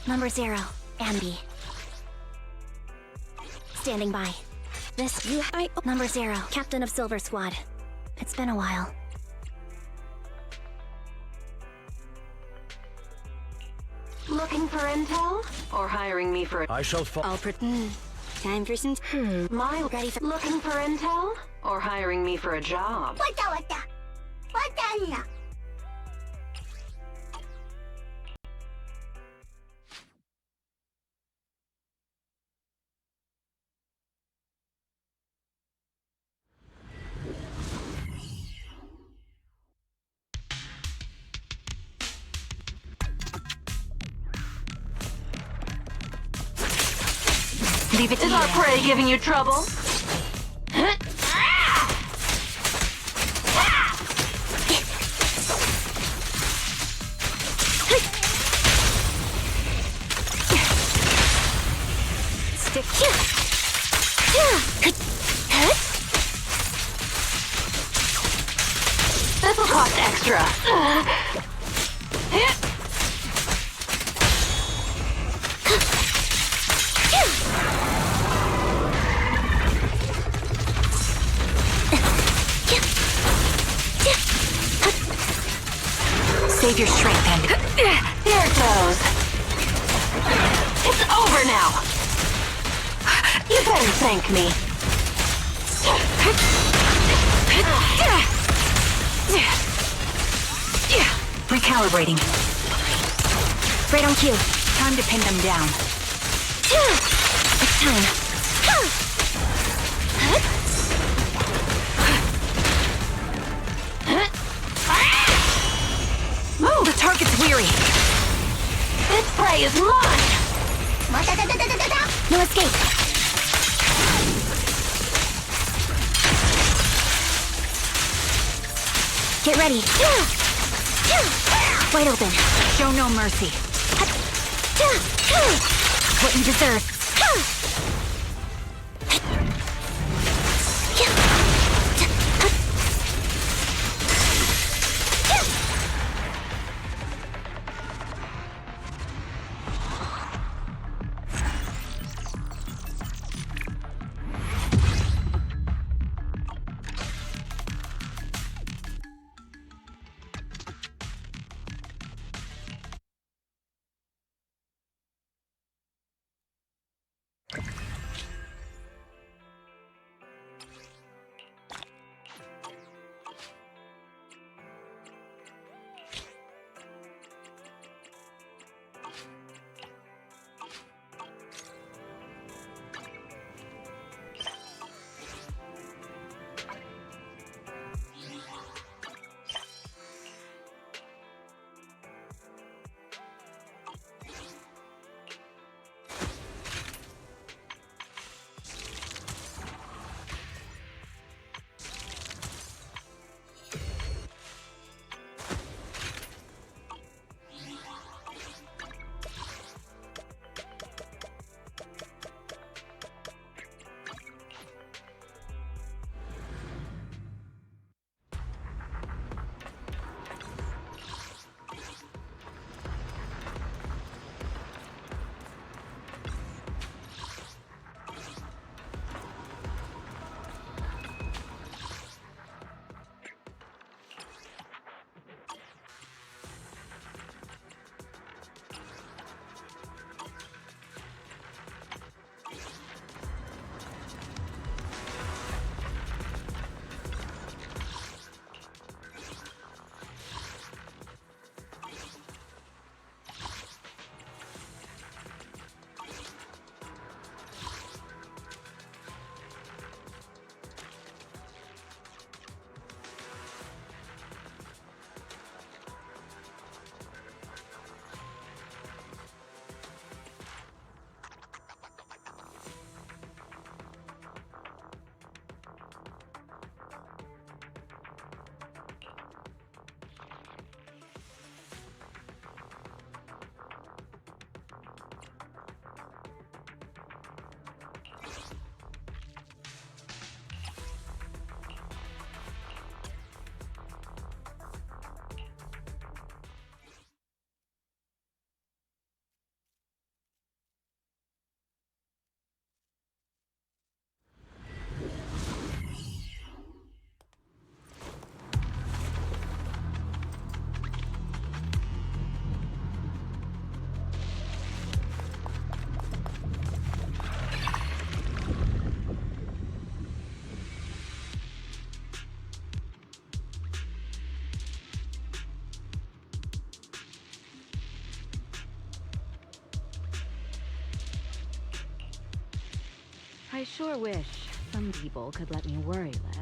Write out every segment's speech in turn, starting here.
Number 0, Ambi. Standing by. Number 0, Captain of Silver Squad. It's been a while. Looking for intel? Or hiring me for a... I shall I'll time for some... Ready for... Looking for intel? Or hiring me for a job? Leave it to Is our prey giving you trouble? Stick. This'll cost extra. Save your strength, and Here it goes. It's over now. You better thank me. recalibrating. Right on cue. Time to pin them down. It's time. Move! The target's weary. This prey is mine! No escape. Get ready. Wide open. Show no mercy. What you deserve. I sure wish some people could let me worry less.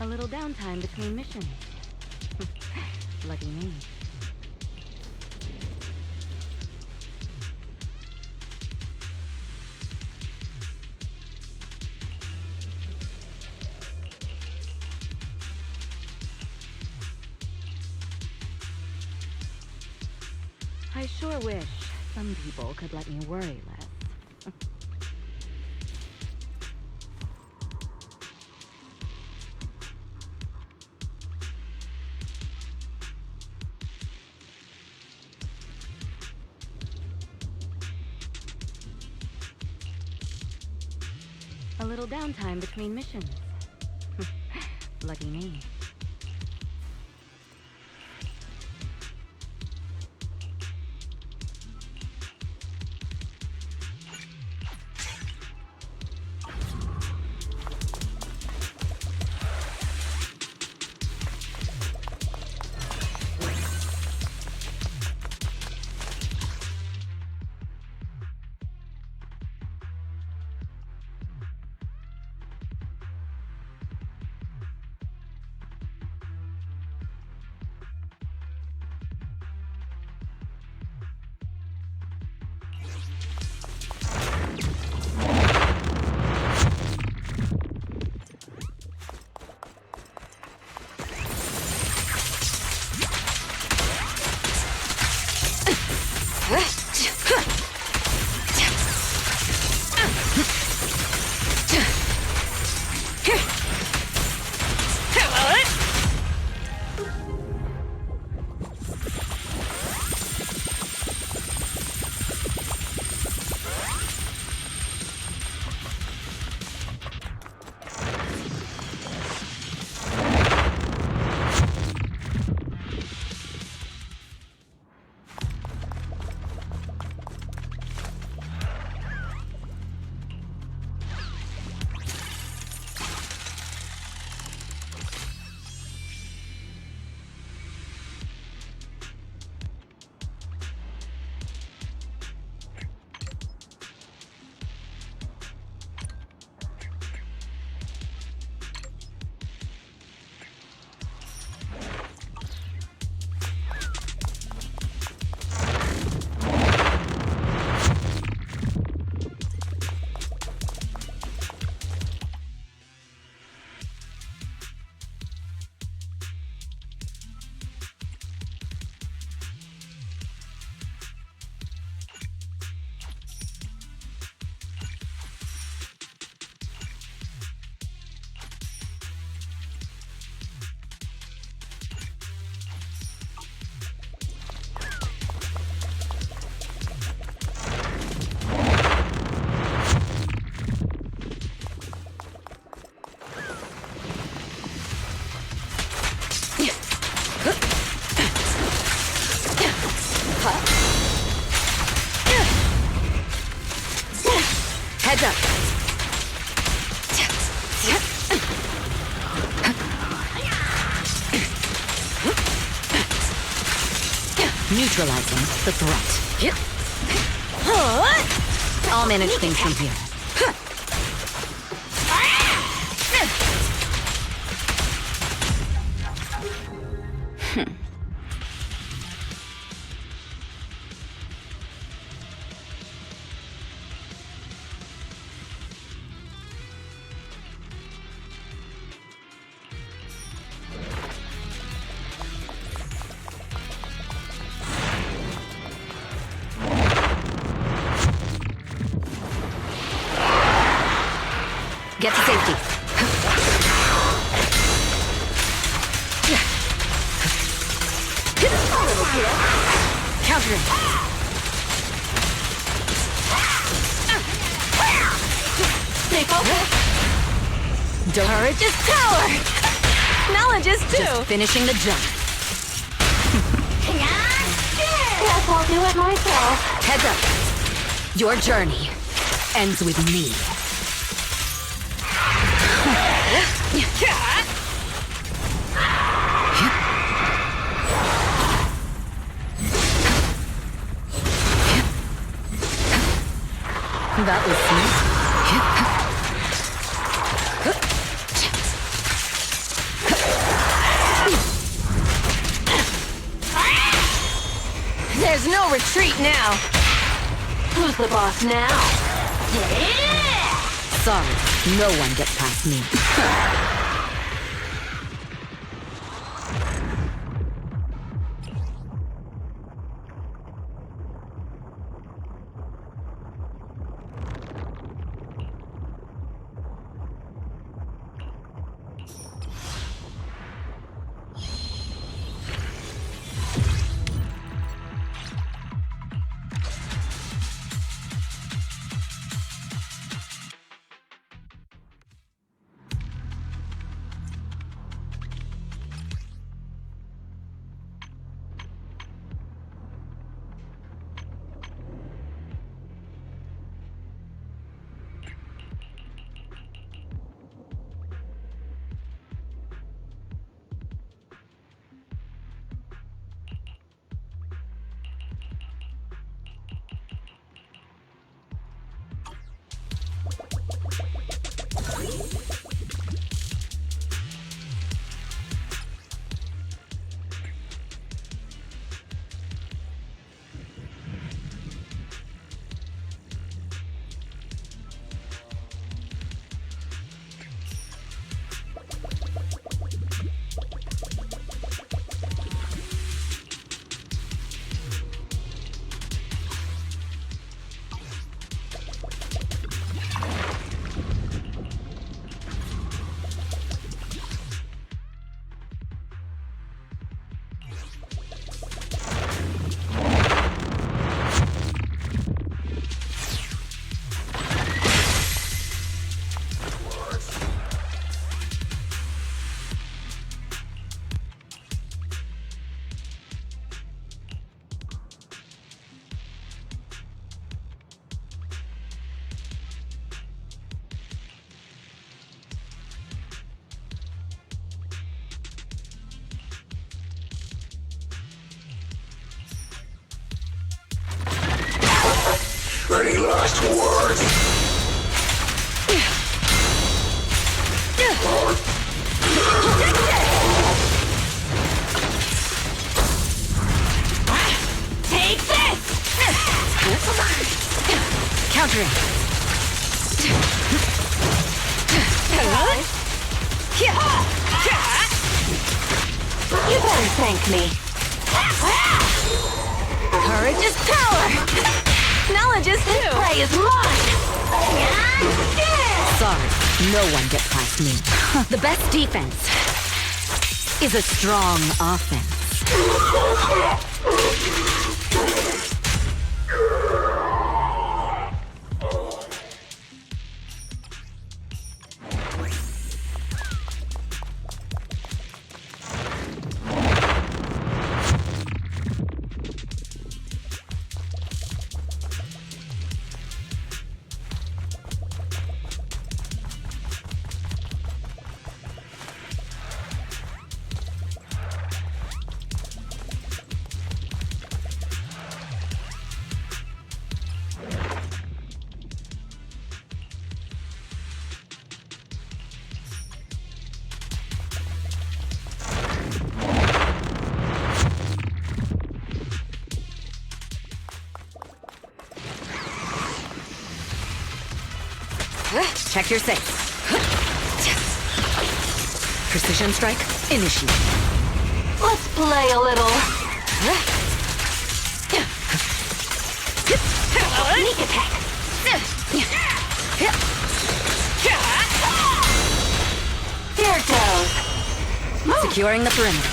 A little downtime between missions. Lucky me. I sure wish some people could let me worry less. A little downtime between missions. Lucky me. Heads up. Neutralizing the threat. I'll manage things from here. Get to safety. Countering. Stay focused. Courage is power. Knowledge is too. Just finishing the job. Guess I'll do it myself. Heads up. Your journey ends with me. That was smooth. There's no retreat now. Who's the boss now? Sorry, no one gets past me. Any last words? Take this! Countering. You better thank me. Courage is power! Knowledge is too! Prey is mine! Sorry, no one gets past me. The best defense is a strong offense. Check your safe. Precision strike, initiate. Let's play a little. Sneak attack. Here it goes. Securing the perimeter.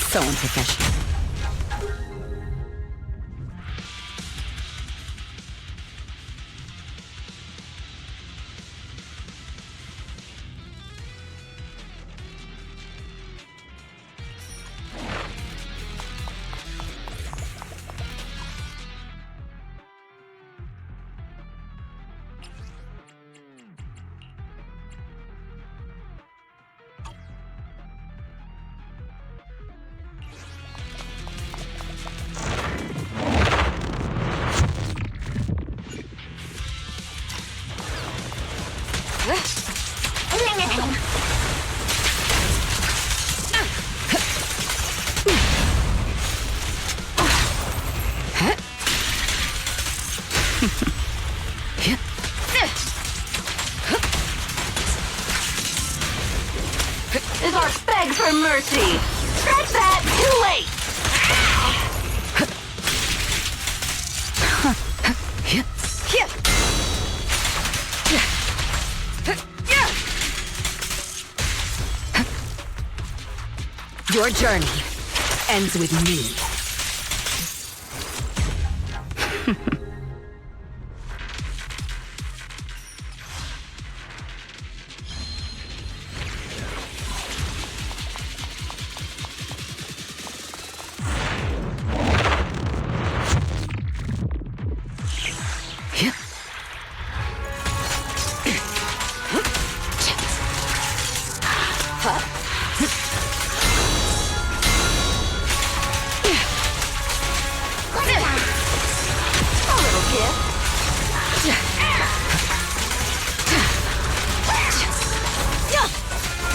So unprofessional. This art begs for mercy. Scratch that! Too late! Your journey ends with me.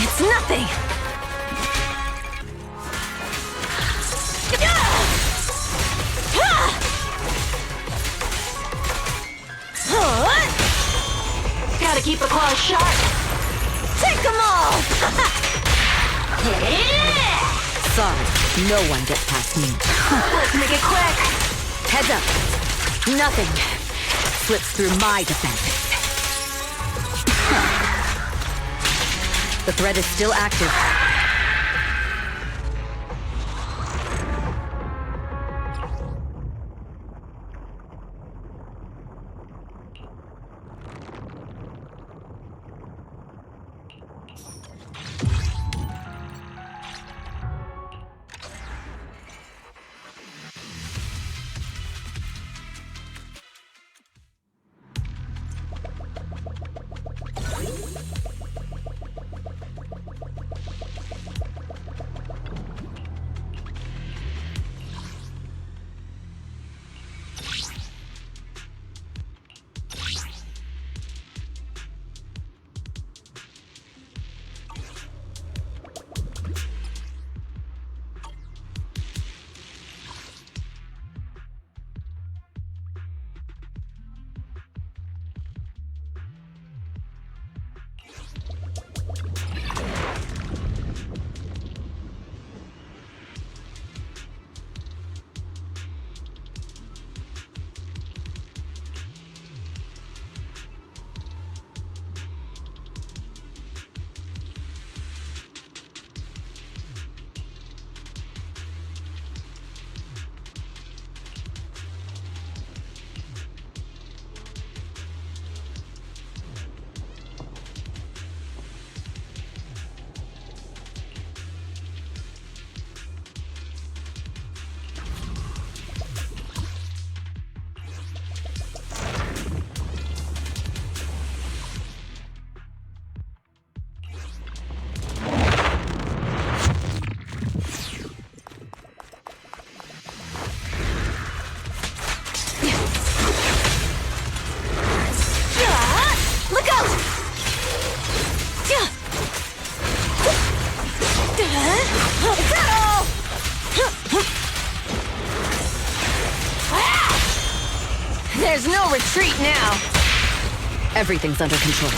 It's nothing! Gotta keep the claws sharp. Take them all! Sorry, no one gets past me. Let's make it quick. Heads up. Nothing slips through my defenses. The threat is still active. There's no retreat now! Everything's under control.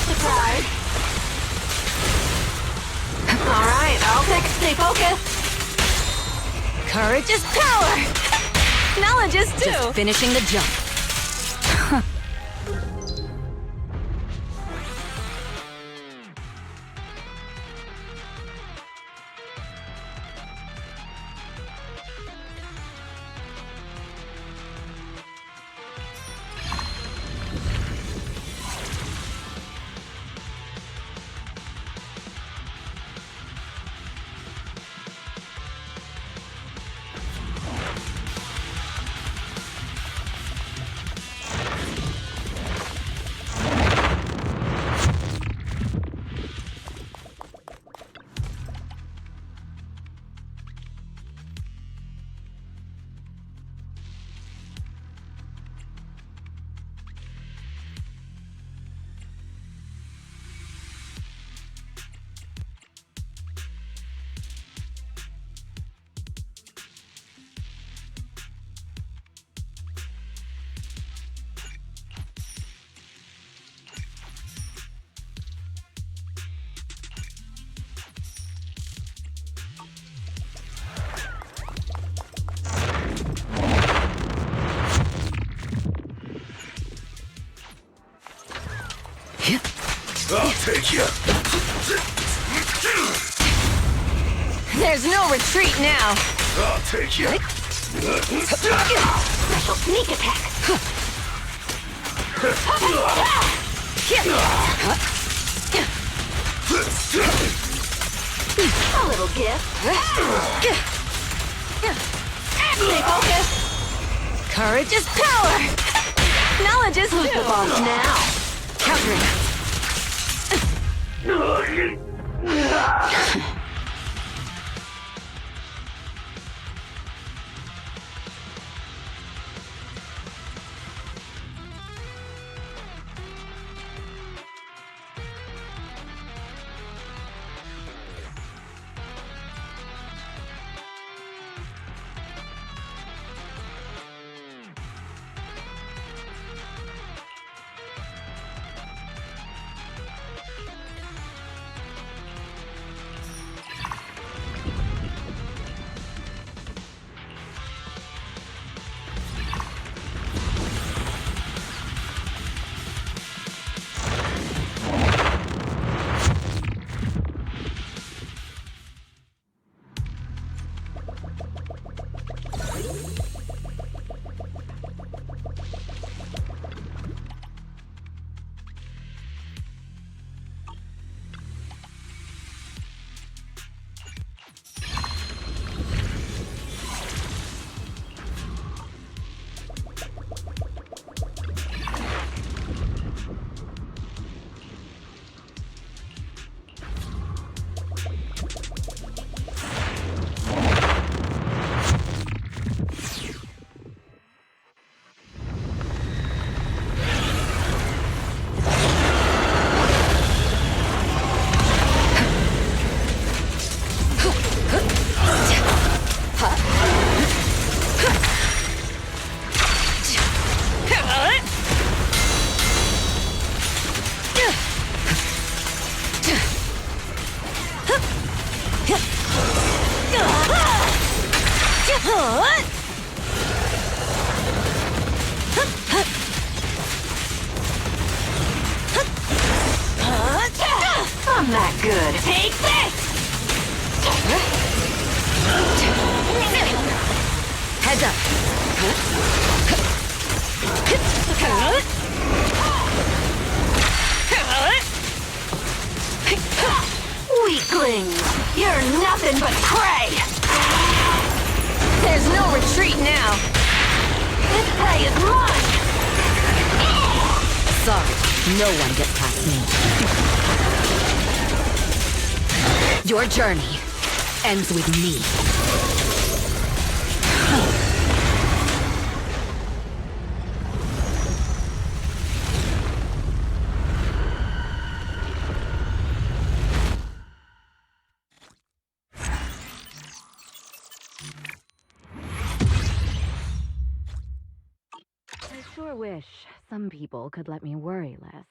Surprise. Alright, I'll stay focused. Courage is power! Knowledge is too! Just finishing the jump. take you. There's no retreat now. I'll take you. Special sneak attack. A little gift. Stay focused. Courage is power. Knowledge is Who's the too. boss now? Countering. I'm that good. Take this! Heads up. Weaklings! You're nothing but prey! There's no retreat now. This prey is mine! Sorry, no one gets past me. Your journey ends with me. I sure wish some people could let me worry less.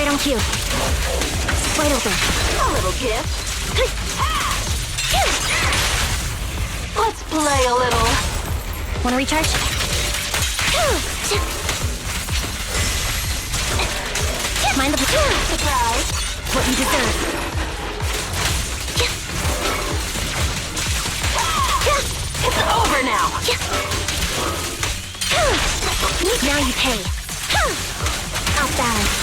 Right on cue. Wide open. A little gift. Let's play a little. Wanna recharge? Mind the Surprise. what you deserve. It's over now. Now you pay. Off balance.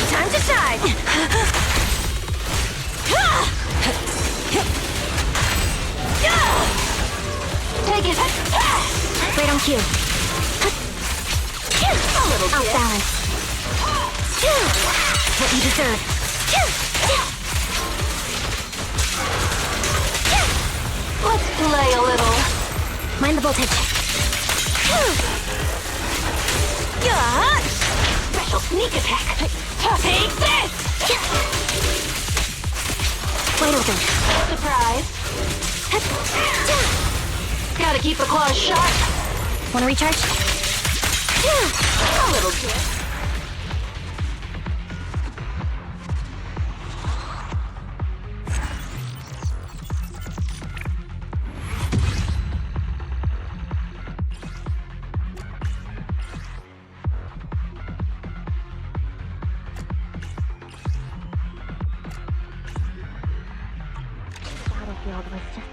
Time to shine! Take it. Right on cue. A little Off gift. balance. What you deserve. Let's play a little. Mind the voltage. Special sneak attack. Take this. Wide open. Surprise. Gotta keep the claws sharp. Wanna recharge? A little gift. Battlefield was just...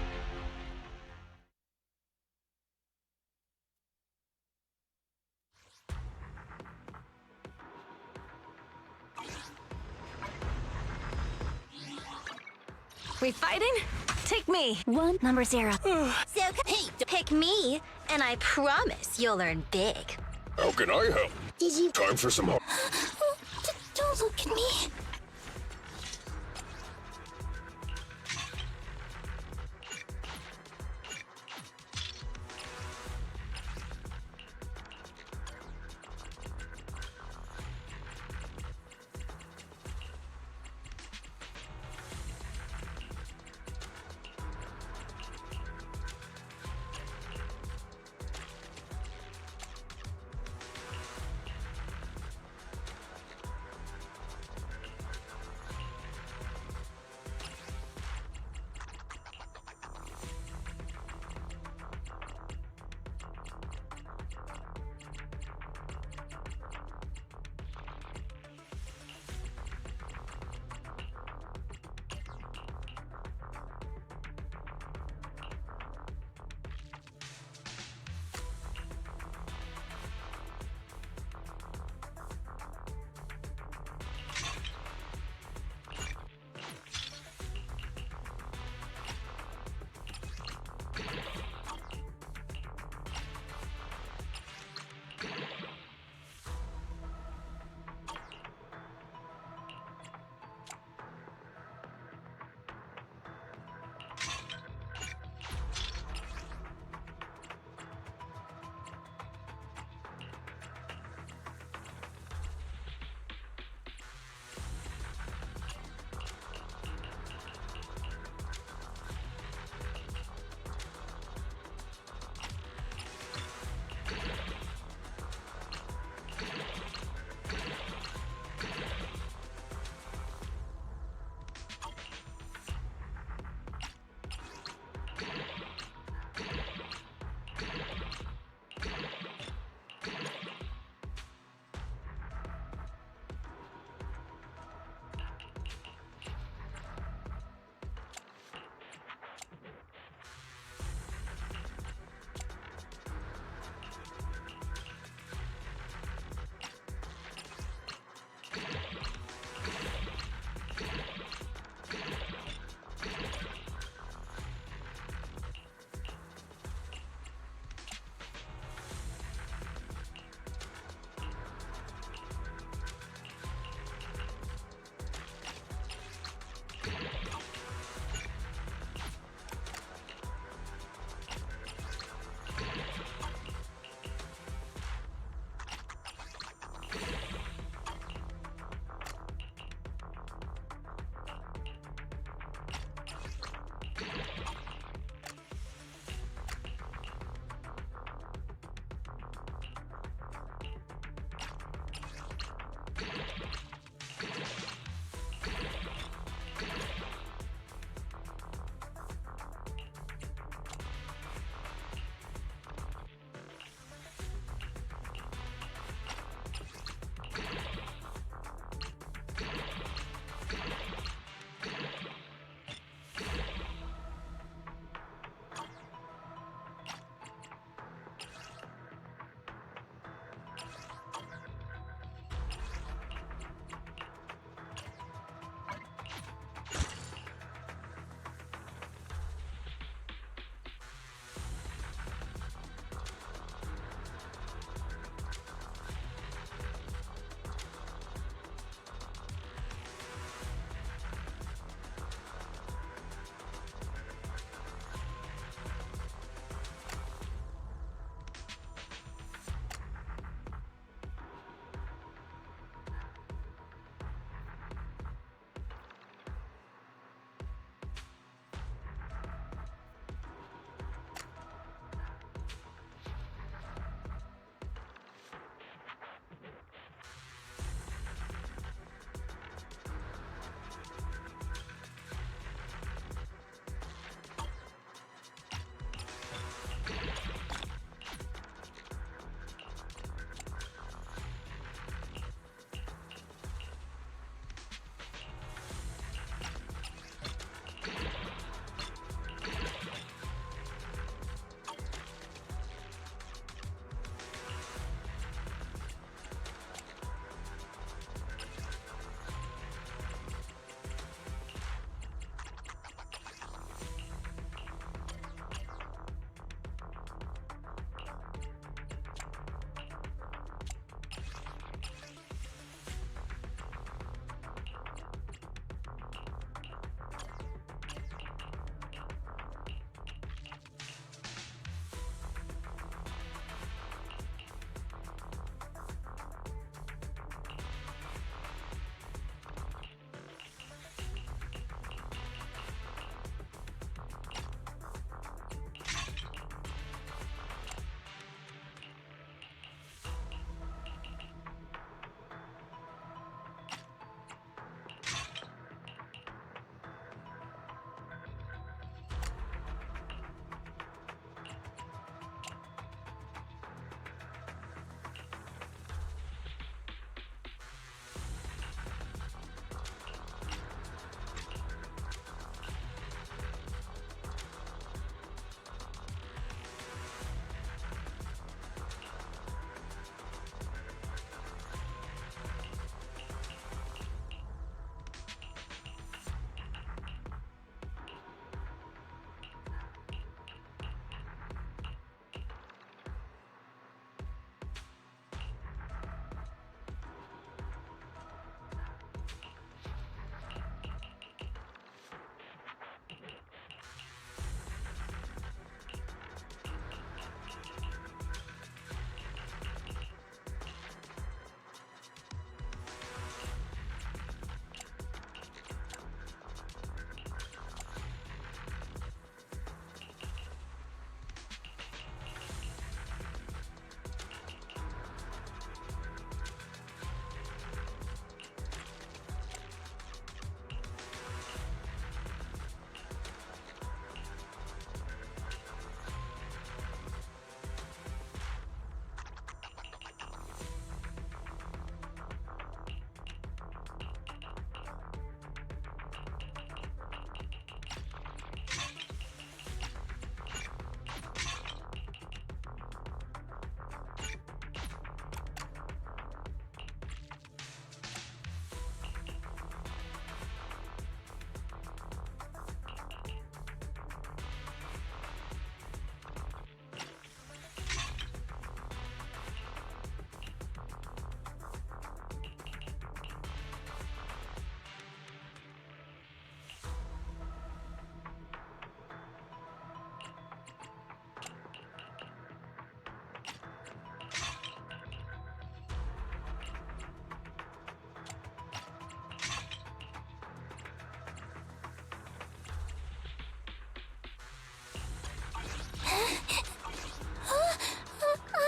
We fighting? Take me. One, number 0. So, hey, pick me, and I promise you'll earn big. How can I help? Did you... Time for some help. Don't look at me.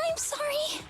I'm sorry.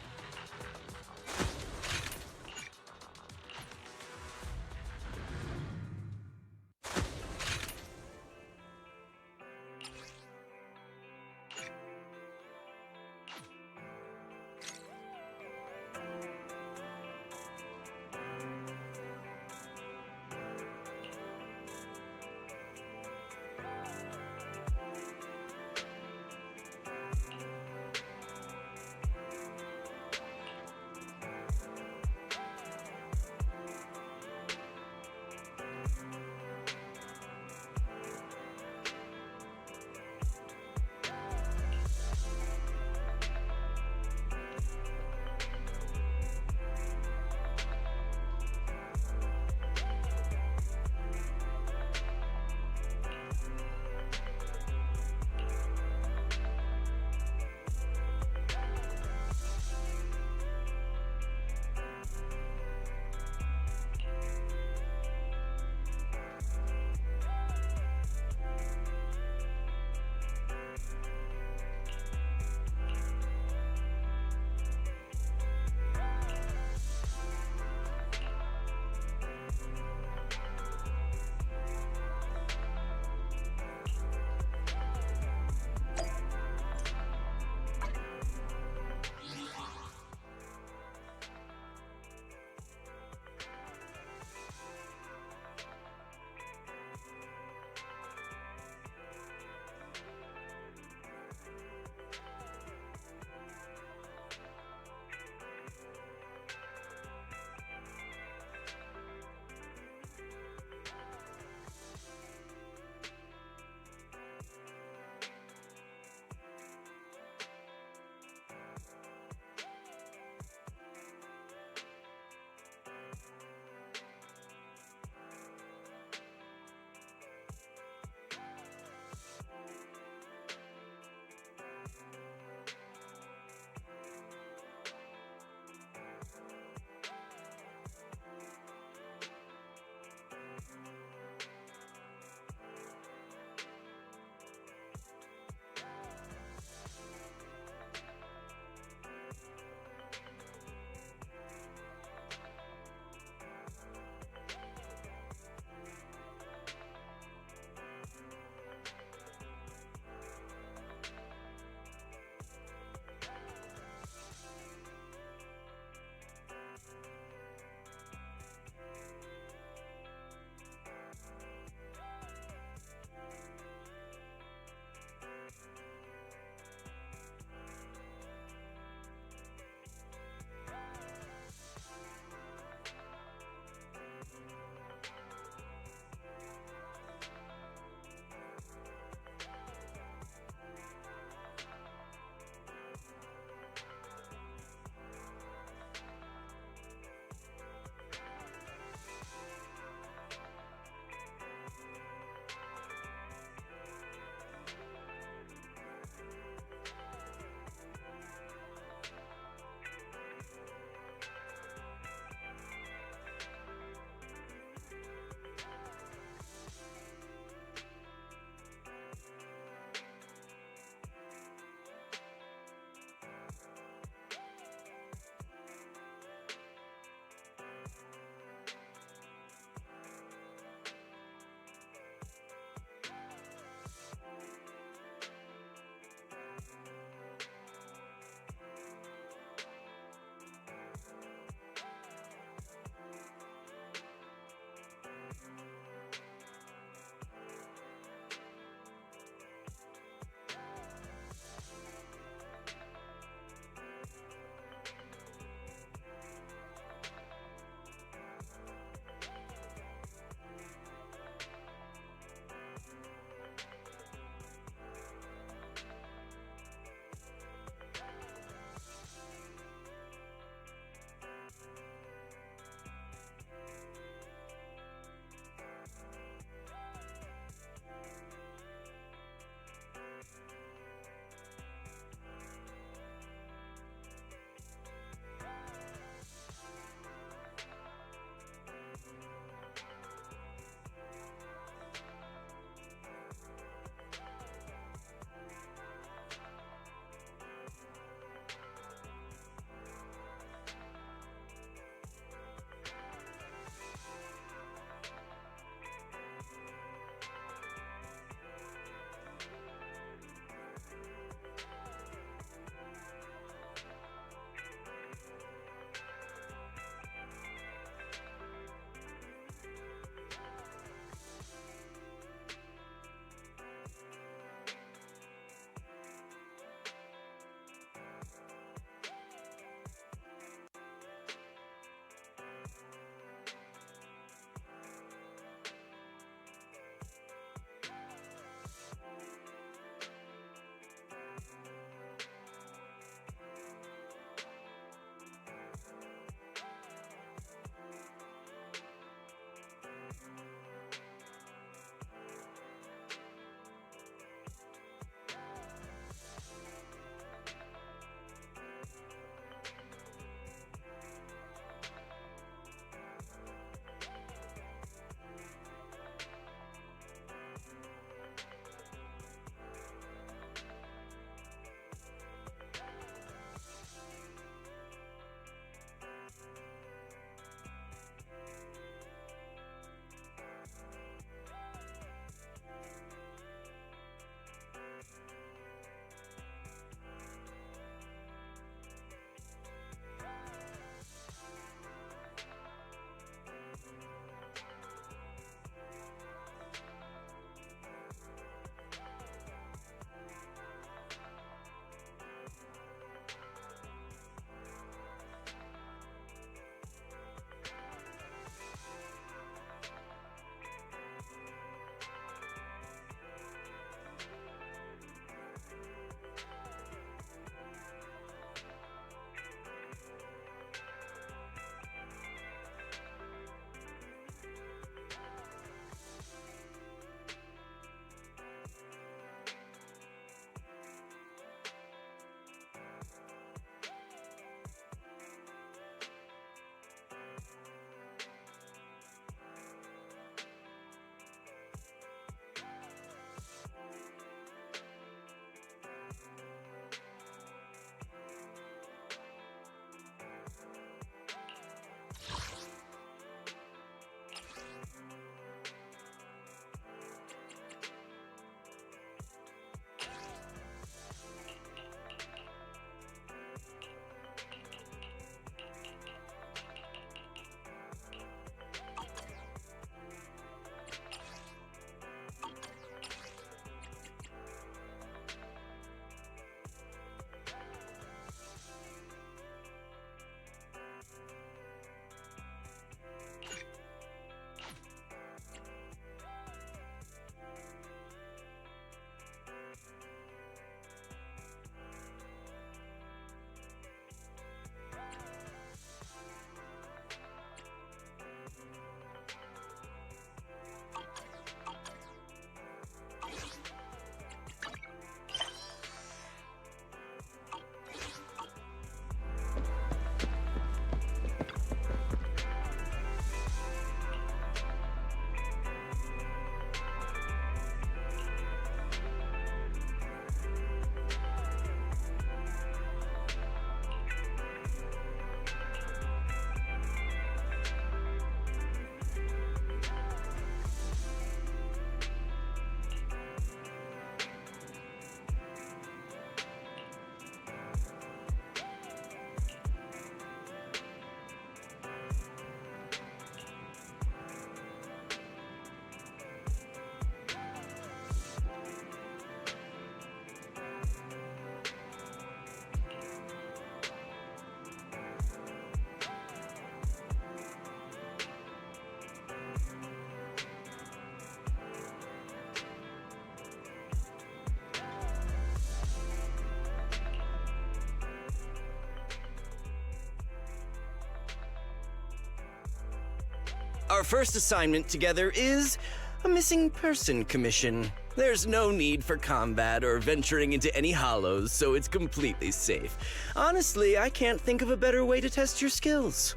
Our first assignment together is a missing person commission. There's no need for combat or venturing into any hollows, so it's completely safe. Honestly, I can't think of a better way to test your skills.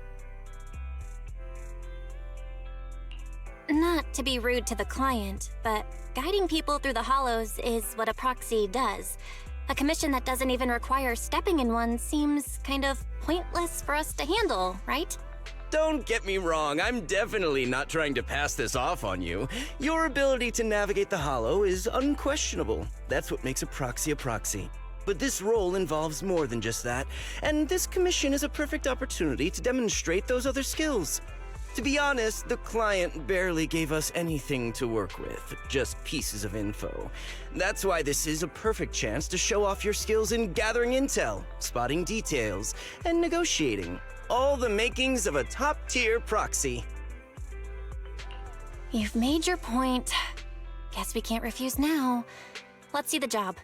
Not to be rude to the client, but guiding people through the hollows is what a proxy does. A commission that doesn't even require stepping in one seems kind of pointless for us to handle, right? Don't get me wrong, I'm definitely not trying to pass this off on you. Your ability to navigate the hollow is unquestionable. That's what makes a proxy. But this role involves more than just that, and this commission is a perfect opportunity to demonstrate those other skills. To be honest, the client barely gave us anything to work with, just pieces of info. That's why this is a perfect chance to show off your skills in gathering intel, spotting details, and negotiating. All the makings of a top-tier proxy. You've made your point. Guess we can't refuse now. Let's see the job.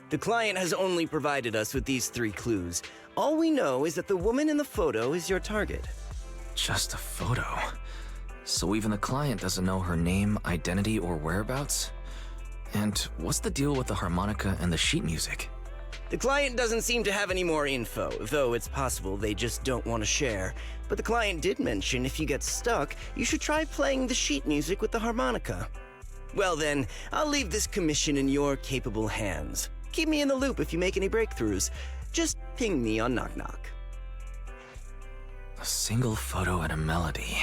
The client has only provided us with these 3 clues. All we know is that the woman in the photo is your target. Just a photo. So even the client doesn't know her name, identity, or whereabouts? And what's the deal with the harmonica and the sheet music? The client doesn't seem to have any more info, though it's possible they just don't want to share. But the client did mention if you get stuck, you should try playing the sheet music with the harmonica. Well then, I'll leave this commission in your capable hands. Keep me in the loop if you make any breakthroughs. Just ping me on Knock Knock. A single photo and a melody.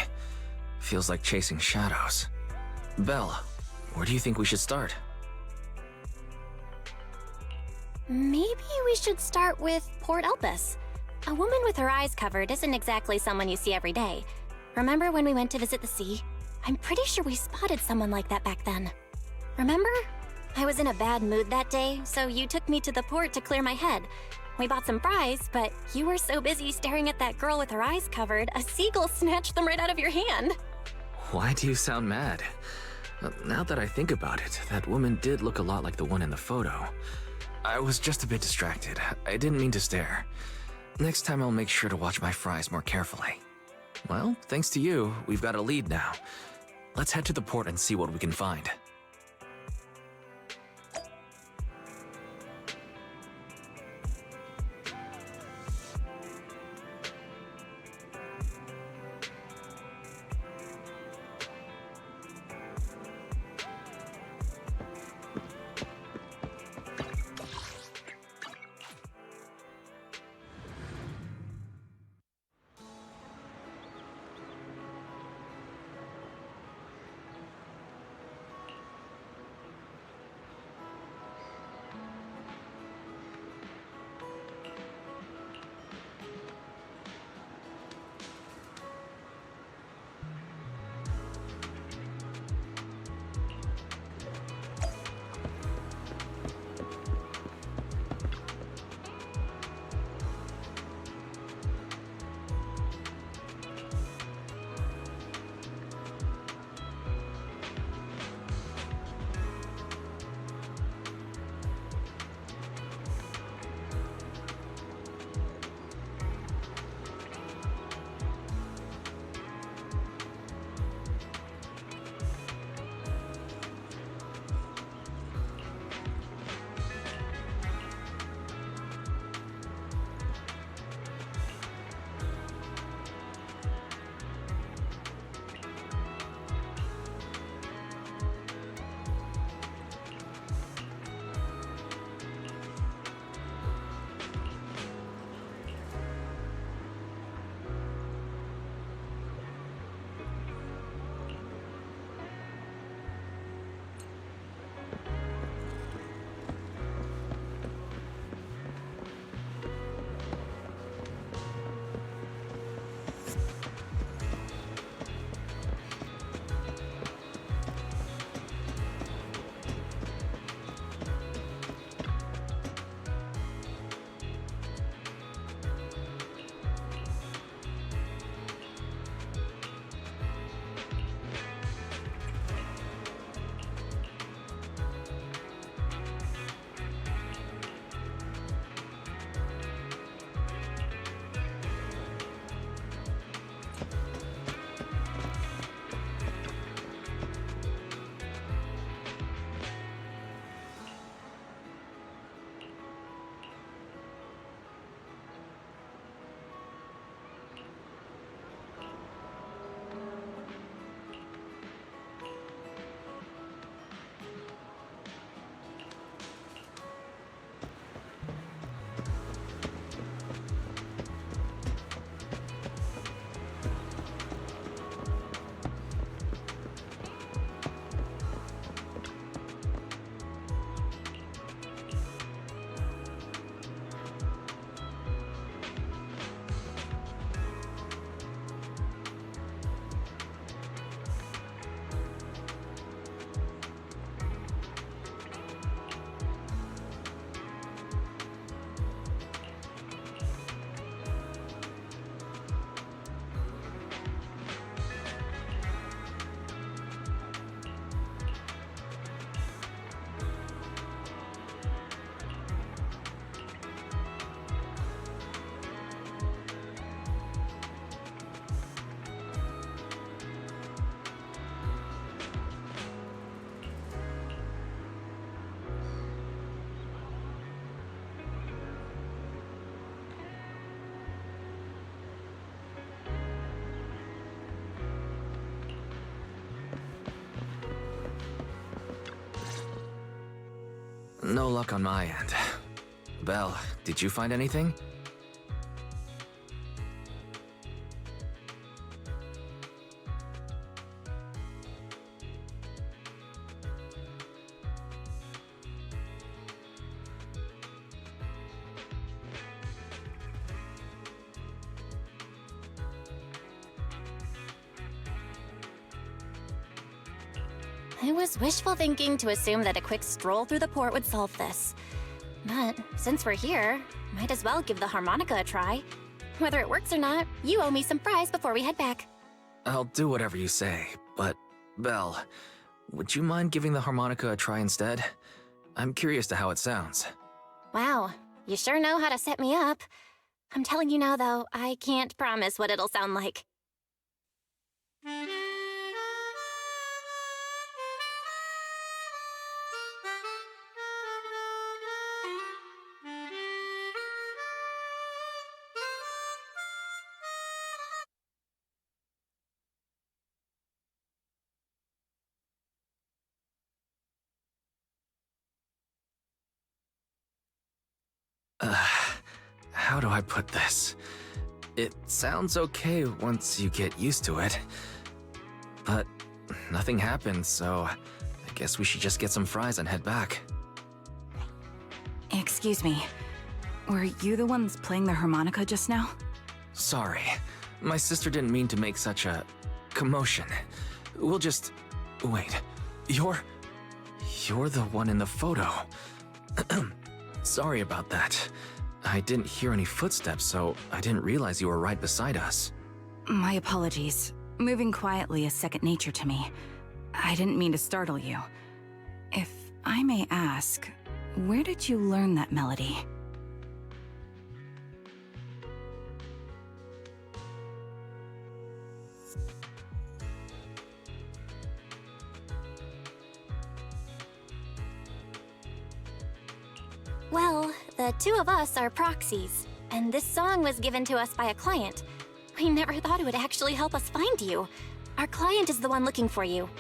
Feels like chasing shadows. Belle, where do you think we should start? Maybe we should start with Port Elpis. A woman with her eyes covered isn't exactly someone you see every day. Remember when we went to visit the sea? I'm pretty sure we spotted someone like that back then. Remember? I was in a bad mood that day, so you took me to the port to clear my head. We bought some fries, but you were so busy staring at that girl with her eyes covered, a seagull snatched them right out of your hand. Why do you sound mad? Now that I think about it, that woman did look a lot like the one in the photo. I was just a bit distracted. I didn't mean to stare. Next time I'll make sure to watch my fries more carefully. Well, thanks to you, we've got a lead now. Let's head to the port and see what we can find. no luck on my end. Belle, did you find anything? I was wishful thinking to assume that a quick stroll through the port would solve this. But since we're here, might as well give the harmonica a try. Whether it works or not, you owe me some fries before we head back. I'll do whatever you say, but Belle, would you mind giving the harmonica a try instead? I'm curious to how it sounds. Wow, you sure know how to set me up. I'm telling you now, though, I can't promise what it'll sound like. How do I put this? It sounds okay once you get used to it. But nothing happened, so I guess we should just get some fries and head back. Excuse me. Were you the ones playing the harmonica just now? Sorry. My sister didn't mean to make such a commotion. We'll just... Wait. You're the one in the photo. Sorry about that. I didn't hear any footsteps, so I didn't realize you were right beside us. My apologies. Moving quietly is second nature to me. I didn't mean to startle you. If I may ask, where did you learn that melody? Well, the two of us are proxies, and this song was given to us by a client. We never thought it would actually help us find you. Our client is the one looking for you.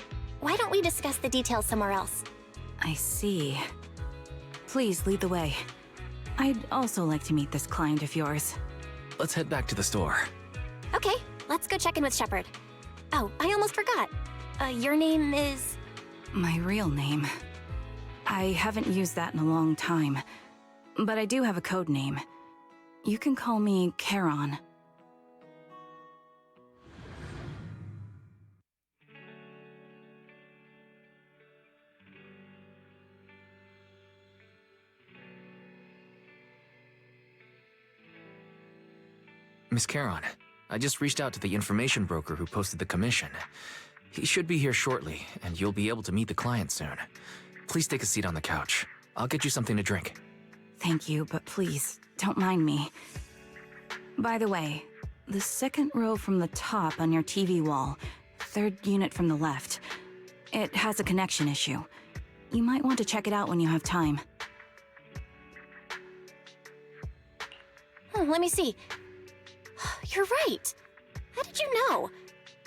Why don't we discuss the details somewhere else? I see. Please lead the way. I'd also like to meet this client of yours. Let's head back to the store. Okay, let's go check in with Shepard. Oh, I almost forgot. Your name is... My real name. I haven't used that in a long time, but I do have a code name. You can call me Charon. Miss Charon, I just reached out to the information broker who posted the commission. He should be here shortly, and you'll be able to meet the client soon. Please take a seat on the couch. I'll get you something to drink. Thank you, but please, don't mind me. By the way, the second row from the top on your TV wall, third unit from the left, it has a connection issue. You might want to check it out when you have time. Let me see. You're right. How did you know?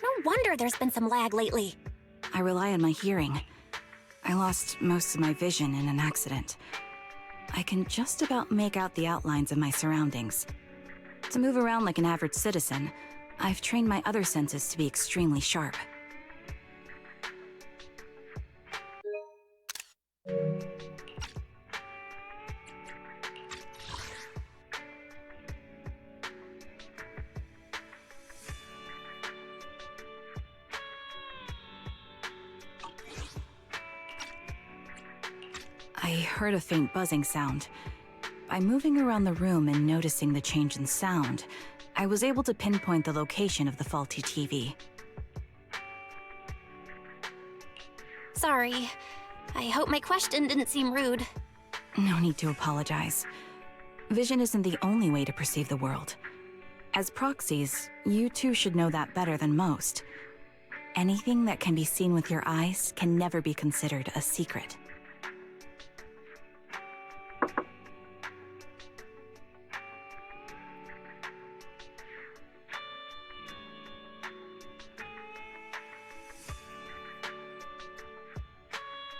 No wonder there's been some lag lately. I rely on my hearing. I lost most of my vision in an accident. I can just about make out the outlines of my surroundings. To move around like an average citizen, I've trained my other senses to be extremely sharp. I heard a faint buzzing sound. By moving around the room and noticing the change in sound, I was able to pinpoint the location of the faulty TV. Sorry. I hope my question didn't seem rude. No need to apologize. Vision isn't the only way to perceive the world. As proxies, you two should know that better than most. Anything that can be seen with your eyes can never be considered a secret.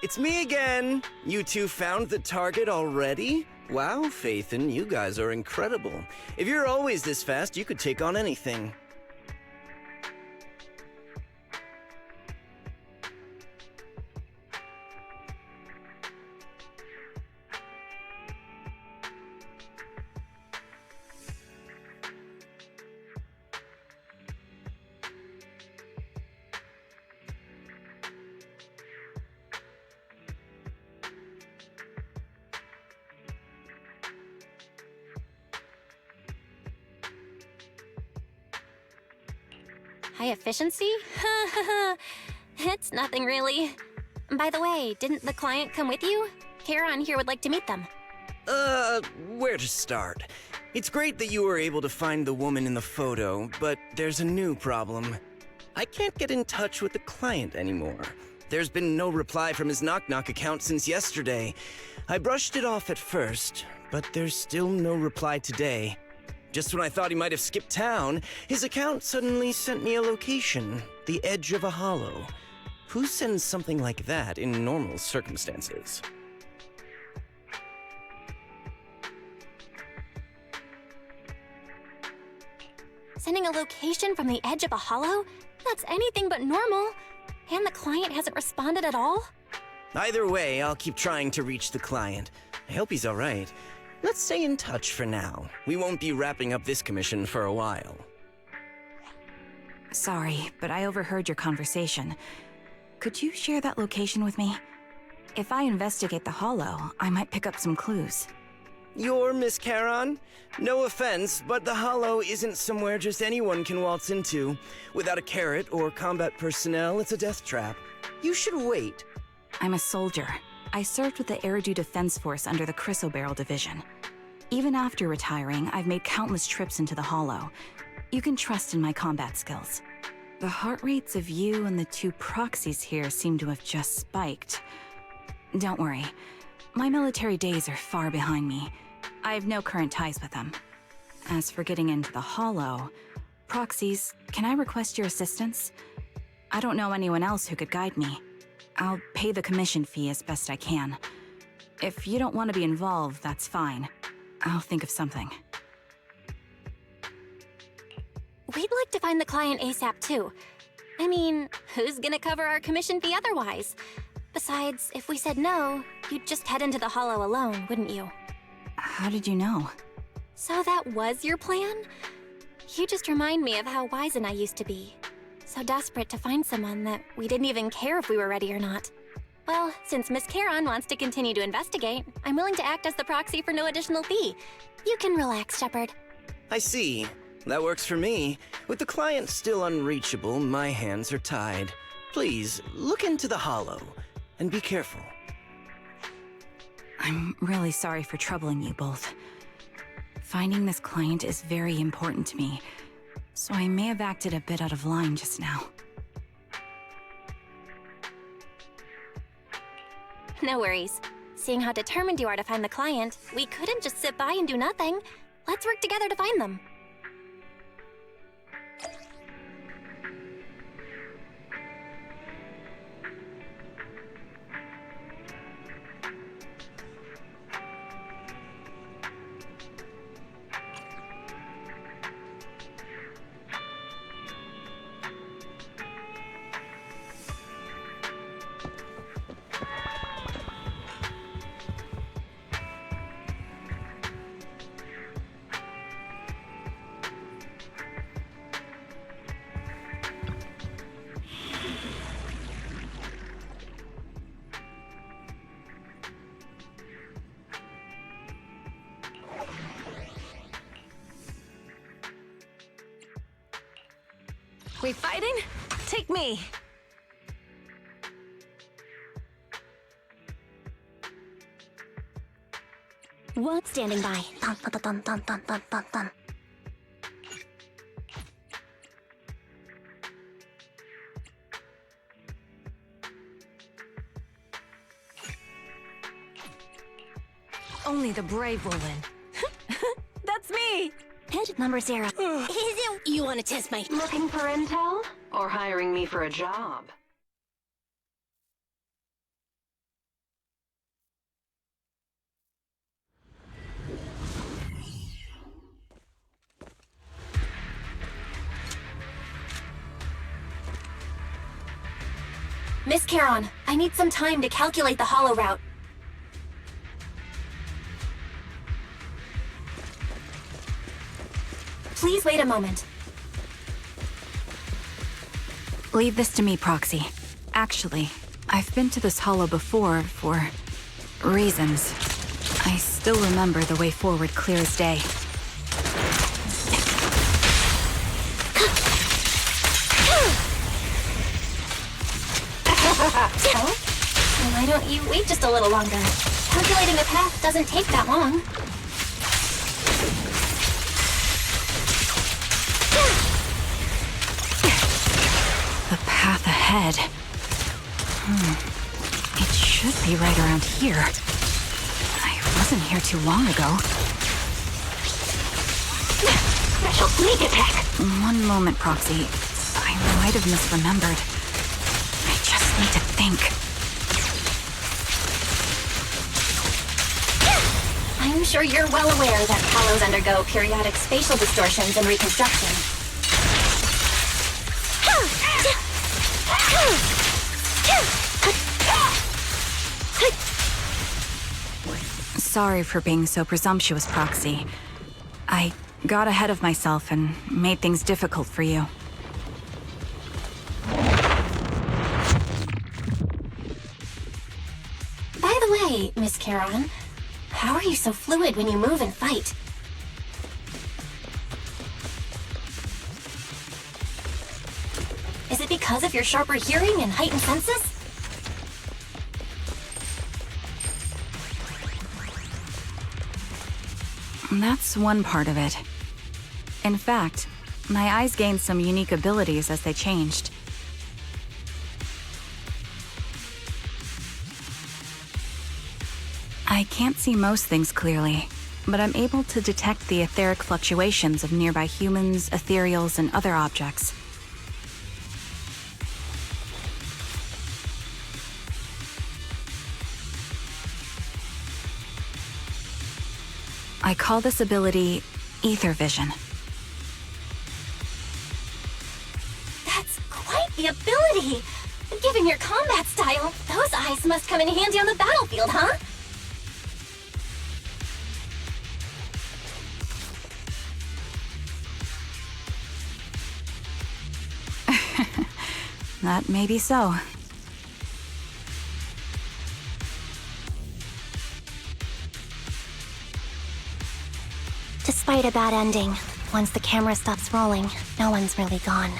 It's me again! You two found the target already? Wow, Faithin, you guys are incredible. If you're always this fast, you could take on anything. High efficiency? It's nothing really. By the way, didn't the client come with you? Charon here would like to meet them. Where to start? It's great that you were able to find the woman in the photo, but there's a new problem. I can't get in touch with the client anymore. There's been no reply from his Knock Knock account since yesterday. I brushed it off at first, but there's still no reply today. Just when I thought he might have skipped town, his account suddenly sent me a location, the edge of a hollow. Who sends something like that in normal circumstances? Sending a location from the edge of a hollow? That's anything but normal. And the client hasn't responded at all? Either way, I'll keep trying to reach the client. I hope he's alright. Let's stay in touch for now. We won't be wrapping up this commission for a while. Sorry, but I overheard your conversation. Could you share that location with me? If I investigate the hollow, I might pick up some clues. You're Miss Charon? No offense, but the hollow isn't somewhere just anyone can waltz into. Without a carrot or combat personnel, it's a death trap. You should wait. I'm a soldier. I served with the Eridu Defense Force under the Chrysoberyl Division. Even after retiring, I've made countless trips into the hollow. You can trust in my combat skills. The heart rates of you and the two proxies here seem to have just spiked. Don't worry. My military days are far behind me. I have no current ties with them. As for getting into the hollow, proxies, can I request your assistance? I don't know anyone else who could guide me. I'll pay the commission fee as best I can. If you don't want to be involved, that's fine. I'll think of something. We'd like to find the client ASAP too. I mean, who's gonna cover our commission fee otherwise? Besides, if we said no, you'd just head into the hollow alone, wouldn't you? How did you know? So that was your plan? You just remind me of how wise and I used to be. So desperate to find someone that we didn't even care if we were ready or not. Well, since Miss Charon wants to continue to investigate, I'm willing to act as the proxy for no additional fee. You can relax, Shepard. I see. That works for me. With the client still unreachable, my hands are tied. Please, look into the hollow, and be careful. I'm really sorry for troubling you both. Finding this client is very important to me, so I may have acted a bit out of line just now. No worries. Seeing how determined you are to find the client, we couldn't just sit by and do nothing. Let's work together to find them. We fighting? Take me. What? Standing by. Dun, dun, dun, dun, dun, dun, dun, dun. Only the brave will win. That's me! Head number 0. Is it you want to test my... Looking for intel? Or hiring me for a job? Miss Charon, I need some time to calculate the hollow route. Please wait a moment. Leave this to me, Proxy. Actually, I've been to this hollow before for reasons. I still remember the way forward clear as day. Why don't you wait just a little longer? Calculating a path doesn't take that long. The path ahead. It should be right around here. I wasn't here too long ago. Special sneak attack! One moment, Proxy. I might have misremembered. I just need to think. I'm sure you're well aware that hollows undergo periodic spatial distortions and reconstruction. Sorry for being so presumptuous, Proxy. I got ahead of myself and made things difficult for you. By the way, Miss Charon, how are you so fluid when you move and fight? Is it because of your sharper hearing and heightened senses? That's one part of it. In fact, my eyes gained some unique abilities as they changed. I can't see most things clearly, but I'm able to detect the etheric fluctuations of nearby humans, ethereals, and other objects. I call this ability Ether Vision. That's quite the ability! Given your combat style, those eyes must come in handy on the battlefield, huh? That may be so. Despite a bad ending, once the camera stops rolling, no one's really gone.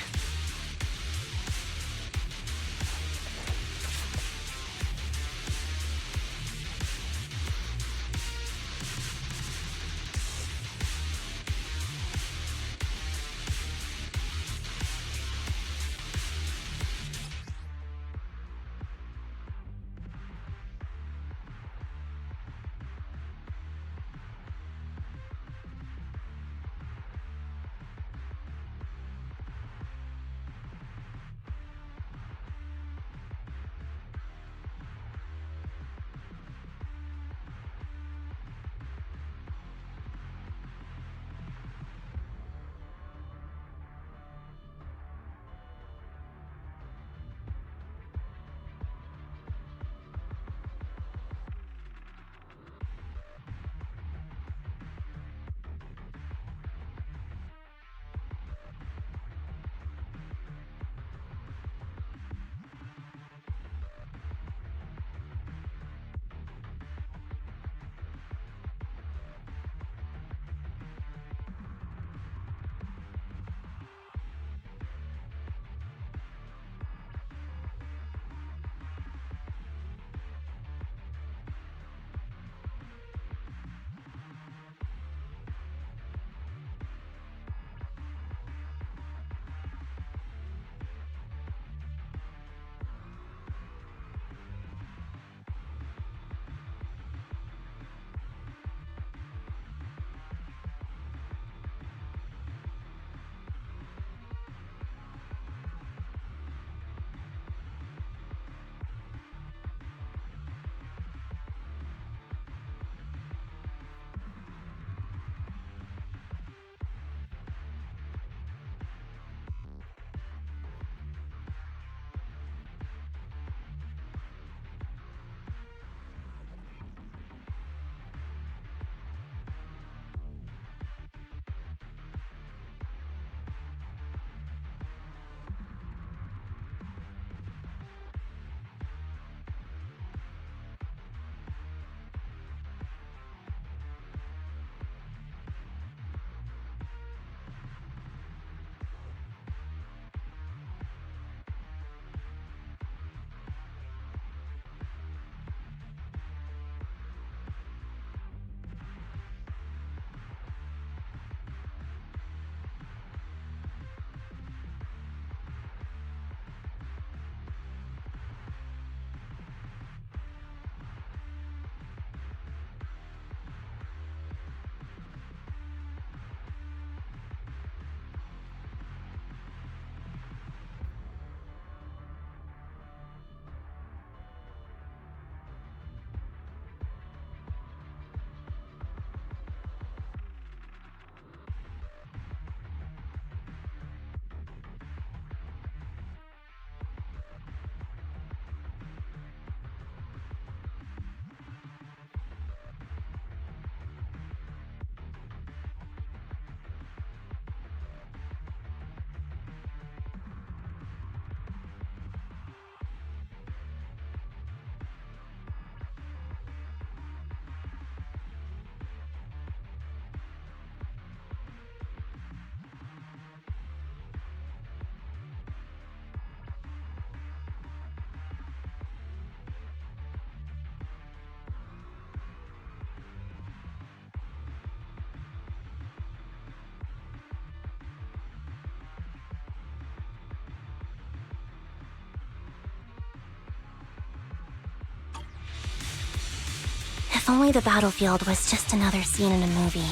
If only the battlefield was just another scene in a movie.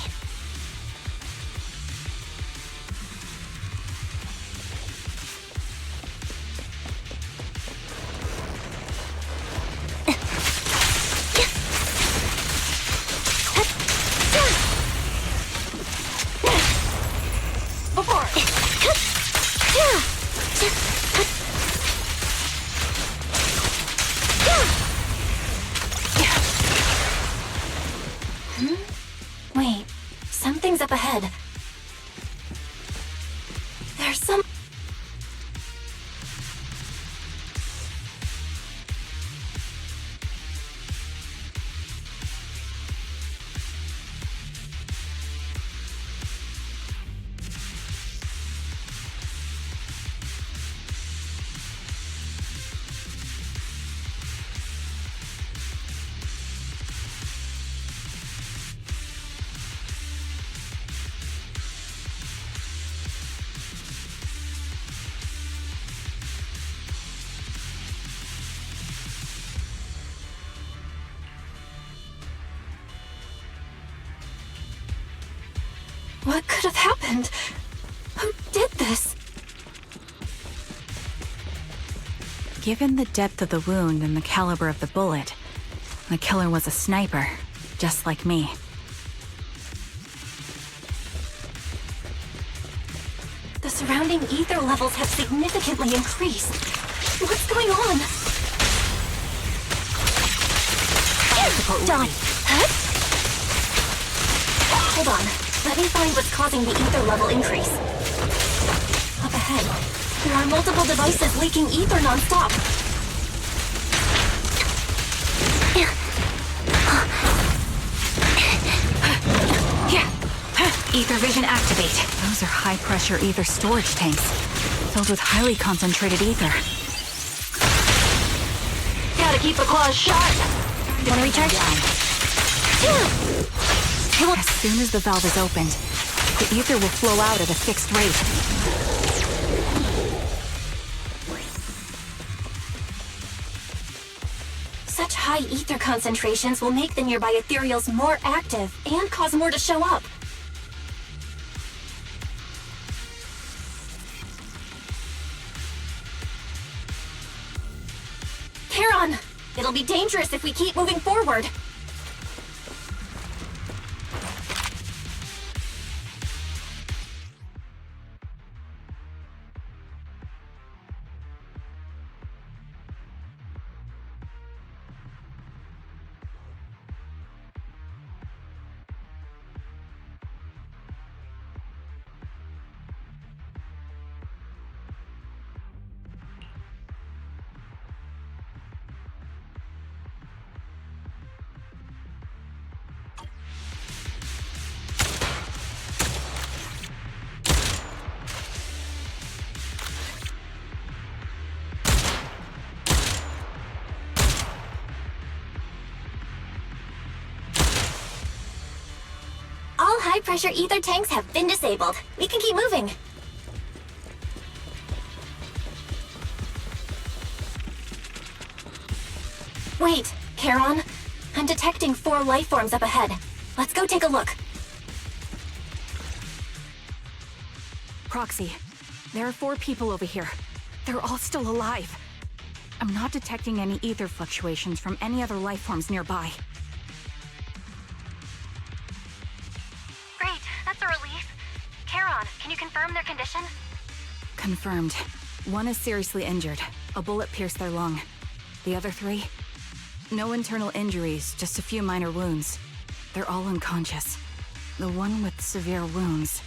Wait, something's up ahead. There's some... What could have happened? Who did this? Given the depth of the wound and the caliber of the bullet, the killer was a sniper, just like me. The surrounding ether levels have significantly increased. What's going on? Done. Huh? Hold on. Let me find what's causing the ether level increase. Up ahead, there are multiple devices leaking ether non-stop. Ether vision activate. Those are high-pressure ether storage tanks, filled with highly concentrated ether. Gotta keep the claws sharp. Wanna recharge? As soon as the valve is opened, the ether will flow out at a fixed rate. Such high ether concentrations will make the nearby ethereals more active and cause more to show up. Charon! It'll be dangerous if we keep moving forward. All high-pressure ether tanks have been disabled. We can keep moving. Wait, Charon. I'm detecting 4 life forms up ahead. Let's go take a look. Proxy, there are 4 people over here. They're all still alive. I'm not detecting any ether fluctuations from any other life forms nearby. Great, that's a relief. Charon, can you confirm their condition? Confirmed. 1 is seriously injured. A bullet pierced their lung. The other 3? No internal injuries, just a few minor wounds. They're all unconscious. The one with severe wounds.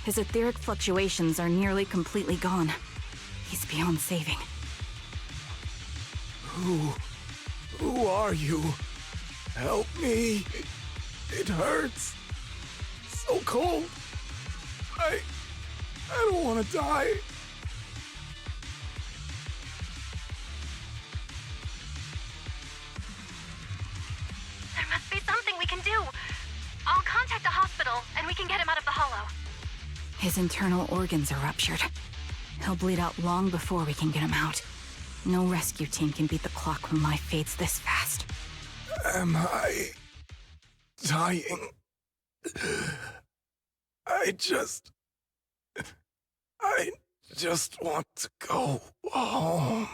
His etheric fluctuations are nearly completely gone. He's beyond saving. Who are you? Help me. It hurts. So cold. I don't want to die. There must be something we can do. I'll contact the hospital, and we can get him out of the hollow. His internal organs are ruptured. He'll bleed out long before we can get him out. No rescue team can beat the clock when life fades this fast. Am I dying? I just want to go home.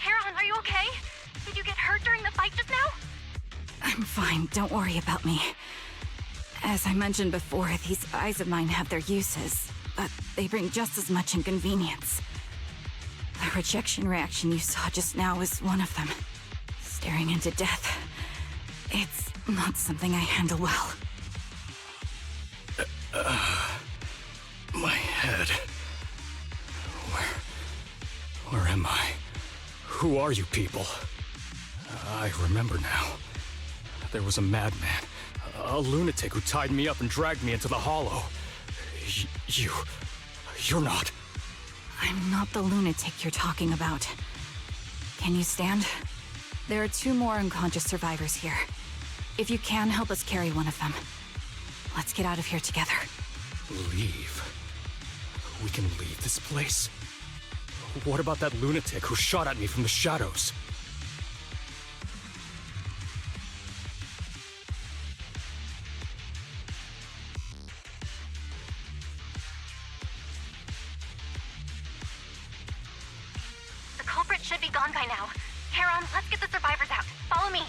Heron, are you okay? Did you get hurt during the fight just now? I'm fine, don't worry about me. As I mentioned before, these eyes of mine have their uses, but they bring just as much inconvenience. The rejection reaction you saw just now was one of them. Staring into death. It's not something I handle well. My head. Where am I? Who are you people? I remember now. There was a madman, a lunatic who tied me up and dragged me into the hollow. You're not. I'm not the lunatic you're talking about. Can you stand? There are 2 more unconscious survivors here. If you can, help us carry one of them. Let's get out of here together. Leave? We can leave this place? What about that lunatic who shot at me from the shadows? The culprit should be gone by now. Heron, let's get the survivors out. Follow me.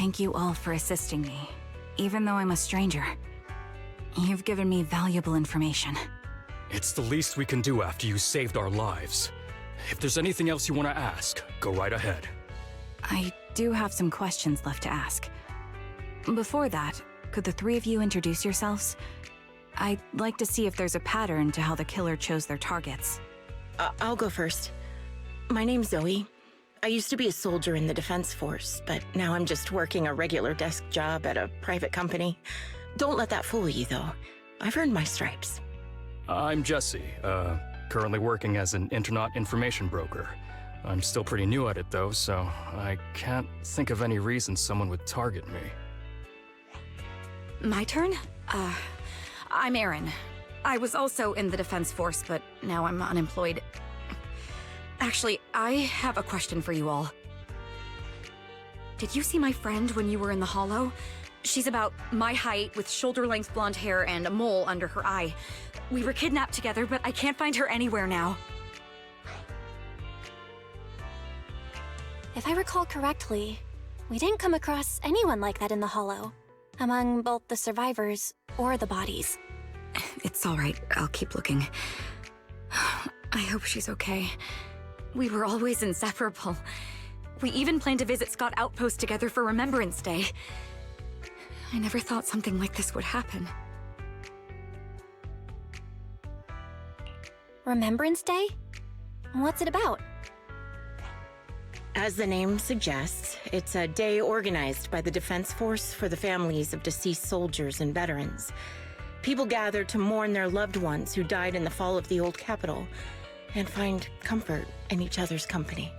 Thank you all for assisting me, even though I'm a stranger. You've given me valuable information. It's the least we can do after you saved our lives. If there's anything else you want to ask, go right ahead. I do have some questions left to ask. Before that, could the three of you introduce yourselves? I'd like to see if there's a pattern to how the killer chose their targets. I'll go first. My name's Zoe. I used to be a soldier in the Defense Force, but now I'm just working a regular desk job at a private company. Don't let that fool you, though. I've earned my stripes. I'm Jesse, currently working as an internet information broker. I'm still pretty new at it, though, so I can't think of any reason someone would target me. My turn? I'm Erin. I was also in the Defense Force, but now I'm unemployed. Actually, I have a question for you all. Did you see my friend when you were in the Hollow? She's about my height, with shoulder-length blonde hair and a mole under her eye. We were kidnapped together, but I can't find her anywhere now. If I recall correctly, we didn't come across anyone like that in the Hollow, among both the survivors or the bodies. It's all right. I'll keep looking. I hope she's okay. We were always inseparable. We even planned to visit Scott Outpost together for Remembrance Day. I never thought something like this would happen. Remembrance Day? What's it about? As the name suggests, it's a day organized by the Defense Force for the families of deceased soldiers and veterans. People gather to mourn their loved ones who died in the fall of the old capital and find comfort in each other's company.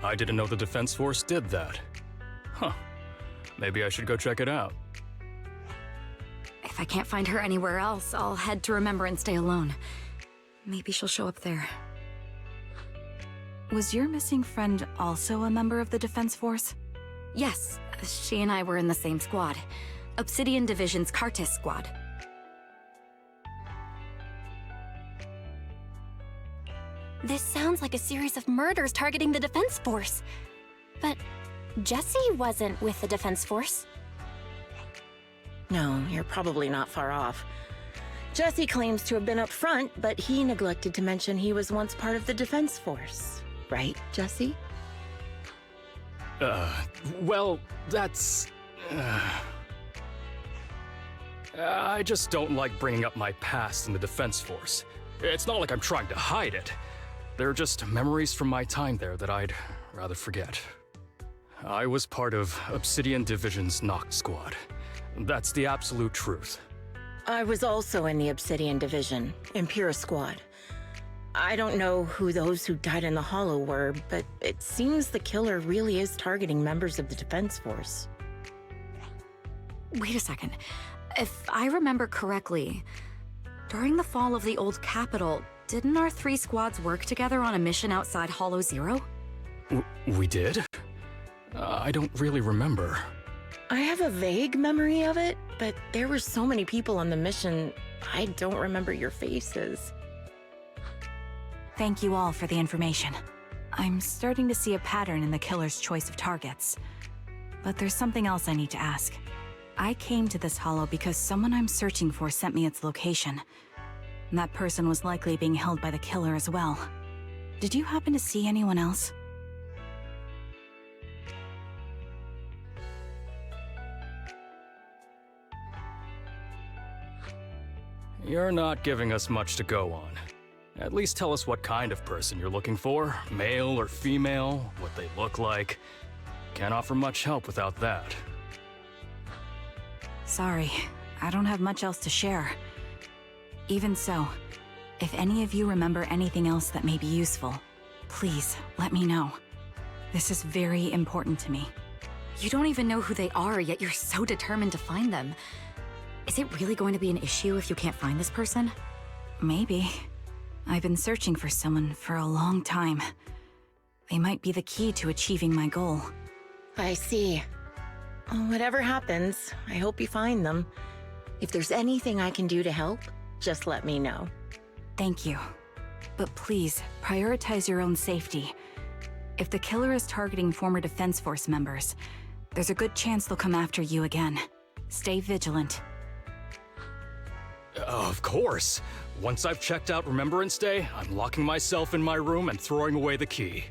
I didn't know the Defense Force did that. Huh. Maybe I should go check it out. If I can't find her anywhere else, I'll head to Remembrance Day alone. Maybe she'll show up there. Was your missing friend also a member of the Defense Force? Yes, she and I were in the same squad. Obsidian Division's Cartis squad. This sounds like a series of murders targeting the Defense Force. But Jesse wasn't with the Defense Force. No, you're probably not far off. Jesse claims to have been up front, but he neglected to mention he was once part of the Defense Force. Right, Jesse? Well, that's... I just don't like bringing up my past in the Defense Force. It's not like I'm trying to hide it. They're just memories from my time there that I'd rather forget. I was part of Obsidian Division's Noct Squad. That's the absolute truth. I was also in the Obsidian Division, Impura Squad. I don't know who those who died in the Hollow were, but it seems the killer really is targeting members of the Defense Force. Wait a second. If I remember correctly, during the fall of the old capital, didn't our three squads work together on a mission outside Hollow Zero? We did? I don't really remember. I have a vague memory of it, but there were so many people on the mission, I don't remember your faces. Thank you all for the information. I'm starting to see a pattern in the killer's choice of targets. But there's something else I need to ask. I came to this hollow because someone I'm searching for sent me its location. And that person was likely being held by the killer as well. Did you happen to see anyone else? You're not giving us much to go on. At least tell us what kind of person you're looking for, male or female, what they look like. Can't offer much help without that. Sorry, I don't have much else to share. Even so, if any of you remember anything else that may be useful, please let me know. This is very important to me. You don't even know who they are, yet you're so determined to find them. Is it really going to be an issue if you can't find this person? Maybe. I've been searching for someone for a long time. They might be the key to achieving my goal. I see. Whatever happens, I hope you find them. If there's anything I can do to help, just let me know. Thank you. But please, prioritize your own safety. If the killer is targeting former Defense Force members, there's a good chance they'll come after you again. Stay vigilant. Of course. Once I've checked out Remembrance Day, I'm locking myself in my room and throwing away the key.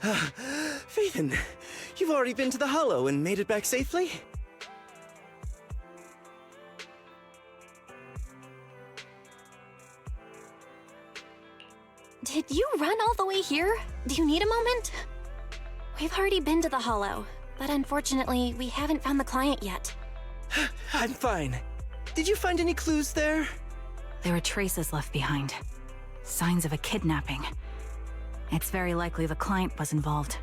Phaethon, you've already been to the Hollow and made it back safely? Did you run all the way here? Do you need a moment? We've already been to the Hollow, but unfortunately, we haven't found the client yet. I'm fine. Did you find any clues there? There are traces left behind. Signs of a kidnapping. It's very likely the client was involved.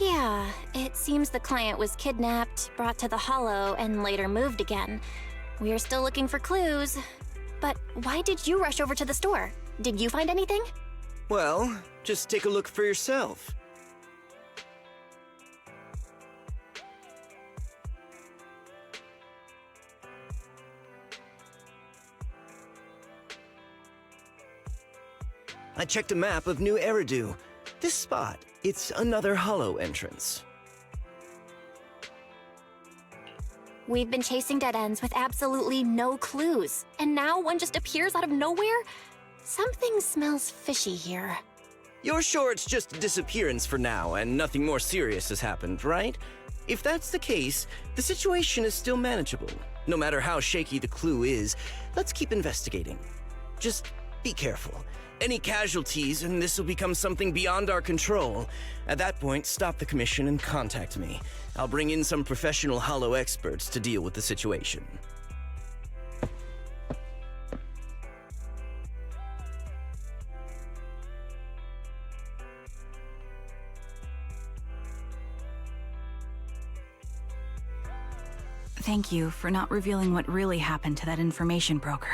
Yeah, it seems the client was kidnapped, brought to the Hollow, and later moved again. We are still looking for clues. But why did you rush over to the store? Did you find anything? Well, just take a look for yourself. I checked a map of New Eridu. This spot, it's another Hollow entrance. We've been chasing dead ends with absolutely no clues, and now one just appears out of nowhere? Something smells fishy here. You're sure it's just a disappearance for now and nothing more serious has happened, right? If that's the case, the situation is still manageable. No matter how shaky the clue is, let's keep investigating. Just be careful. Any casualties, and this will become something beyond our control. At that point, stop the commission and contact me. I'll bring in some professional Hollow experts to deal with the situation. Thank you for not revealing what really happened to that information broker.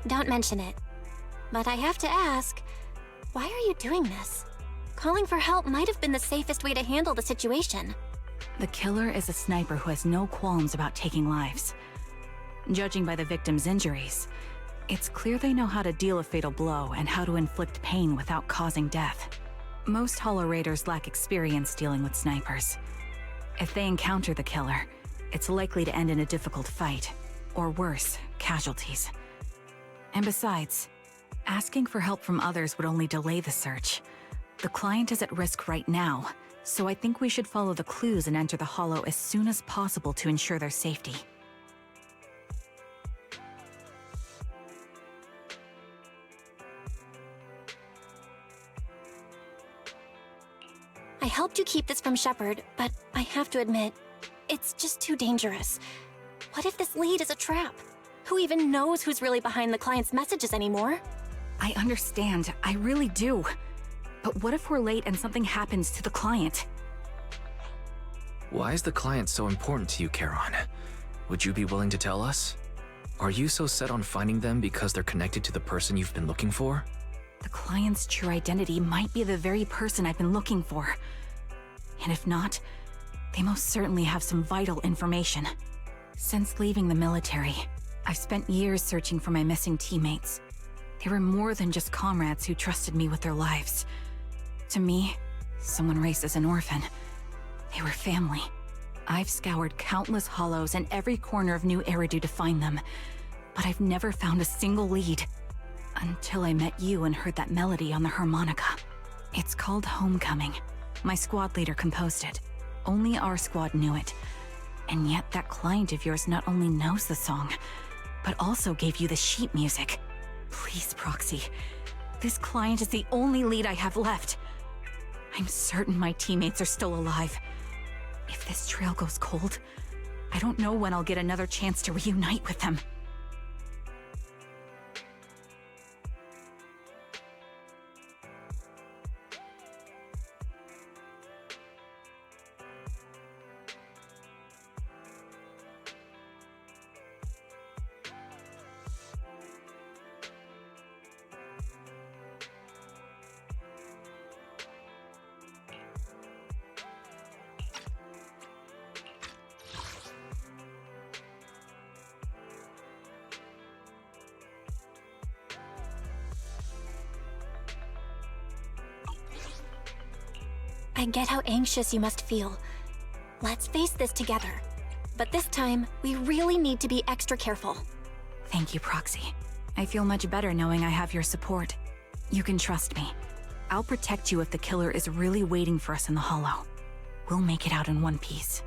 Don't mention it. But I have to ask, why are you doing this? Calling for help might have been the safest way to handle the situation. The killer is a sniper who has no qualms about taking lives. Judging by the victim's injuries, it's clear they know how to deal a fatal blow and how to inflict pain without causing death. Most Hollow Raiders lack experience dealing with snipers. If they encounter the killer, it's likely to end in a difficult fight, or worse, casualties. And besides, asking for help from others would only delay the search. The client is at risk right now, so I think we should follow the clues and enter the Hollow as soon as possible to ensure their safety. I helped you keep this from Shepard, but I have to admit, it's just too dangerous. What if this lead is a trap? Who even knows who's really behind the client's messages anymore? I understand, I really do. But what if we're late and something happens to the client? Why is the client so important to you, Charon? Would you be willing to tell us? Are you so set on finding them because they're connected to the person you've been looking for? The client's true identity might be the very person I've been looking for. And if not, they most certainly have some vital information. Since leaving the military, I've spent years searching for my missing teammates. They were more than just comrades who trusted me with their lives. To me, someone raised as an orphan, they were family. I've scoured countless hollows and every corner of New Eridu to find them, but I've never found a single lead. Until I met you and heard that melody on the harmonica. It's called Homecoming. My squad leader composed it. Only our squad knew it. And yet that client of yours not only knows the song, but also gave you the sheet music. Please, Proxy. This client is the only lead I have left. I'm certain my teammates are still alive. If this trail goes cold, I don't know when I'll get another chance to reunite with them. I get how anxious you must feel. Let's face this together. But this time, we really need to be extra careful. Thank you, Proxy. I feel much better knowing I have your support. You can trust me. I'll protect you if the killer is really waiting for us in the Hollow. We'll make it out in one piece.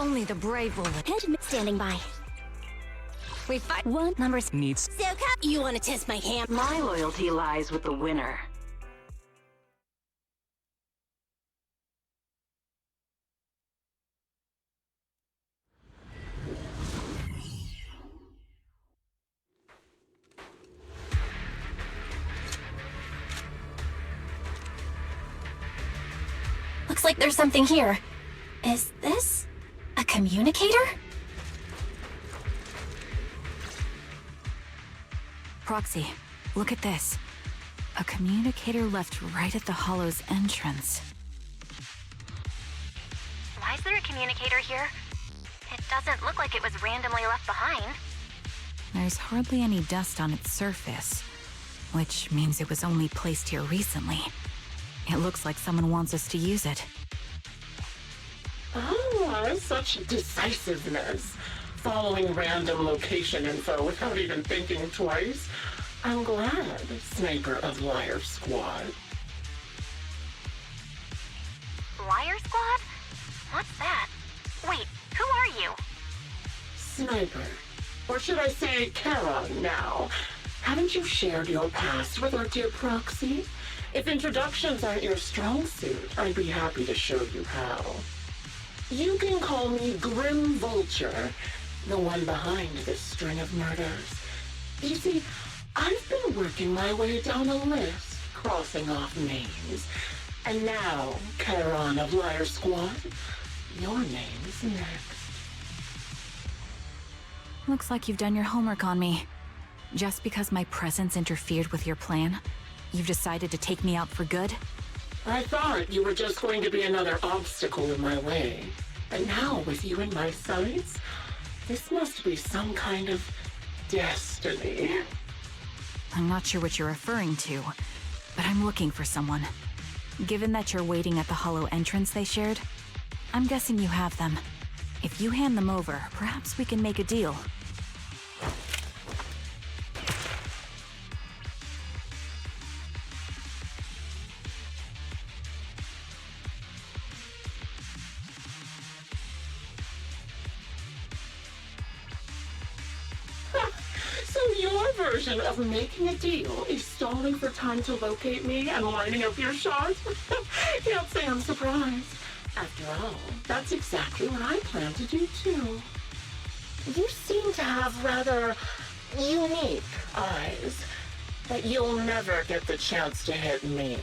Only the brave will live. Standing by. We fight. One numbers. Needs. You want to test my hand? My loyalty lies with the winner. Looks like there's something here. Is this a communicator? Proxy, look at this. A communicator left right at the Hollow's entrance. Why is there a communicator here? It doesn't look like it was randomly left behind. There's hardly any dust on its surface, which means it was only placed here recently. It looks like someone wants us to use it. Ah, such decisiveness. Following random location info without even thinking twice. I'm glad, Sniper of Liar Squad. Liar Squad? What's that? Wait, who are you? Sniper. Or should I say Charon now? Haven't you shared your past with our dear Proxy? If introductions aren't your strong suit, I'd be happy to show you how. You can call me Grim Vulture, the one behind this string of murders. You see, I've been working my way down a list, crossing off names. And now, Charon of Liar Squad, your name's next. Looks like you've done your homework on me. Just because my presence interfered with your plan, you've decided to take me out for good? I thought you were just going to be another obstacle in my way. And now, with you in my sights, this must be some kind of destiny. I'm not sure what you're referring to, but I'm looking for someone. Given that you're waiting at the Hollow entrance they shared, I'm guessing you have them. If you hand them over, perhaps we can make a deal. So your version of making a deal is stalling for time to locate me and lining up your shot? Can't say I'm surprised. After all, that's exactly what I plan to do too. You seem to have rather unique eyes, but you'll never get the chance to hit me.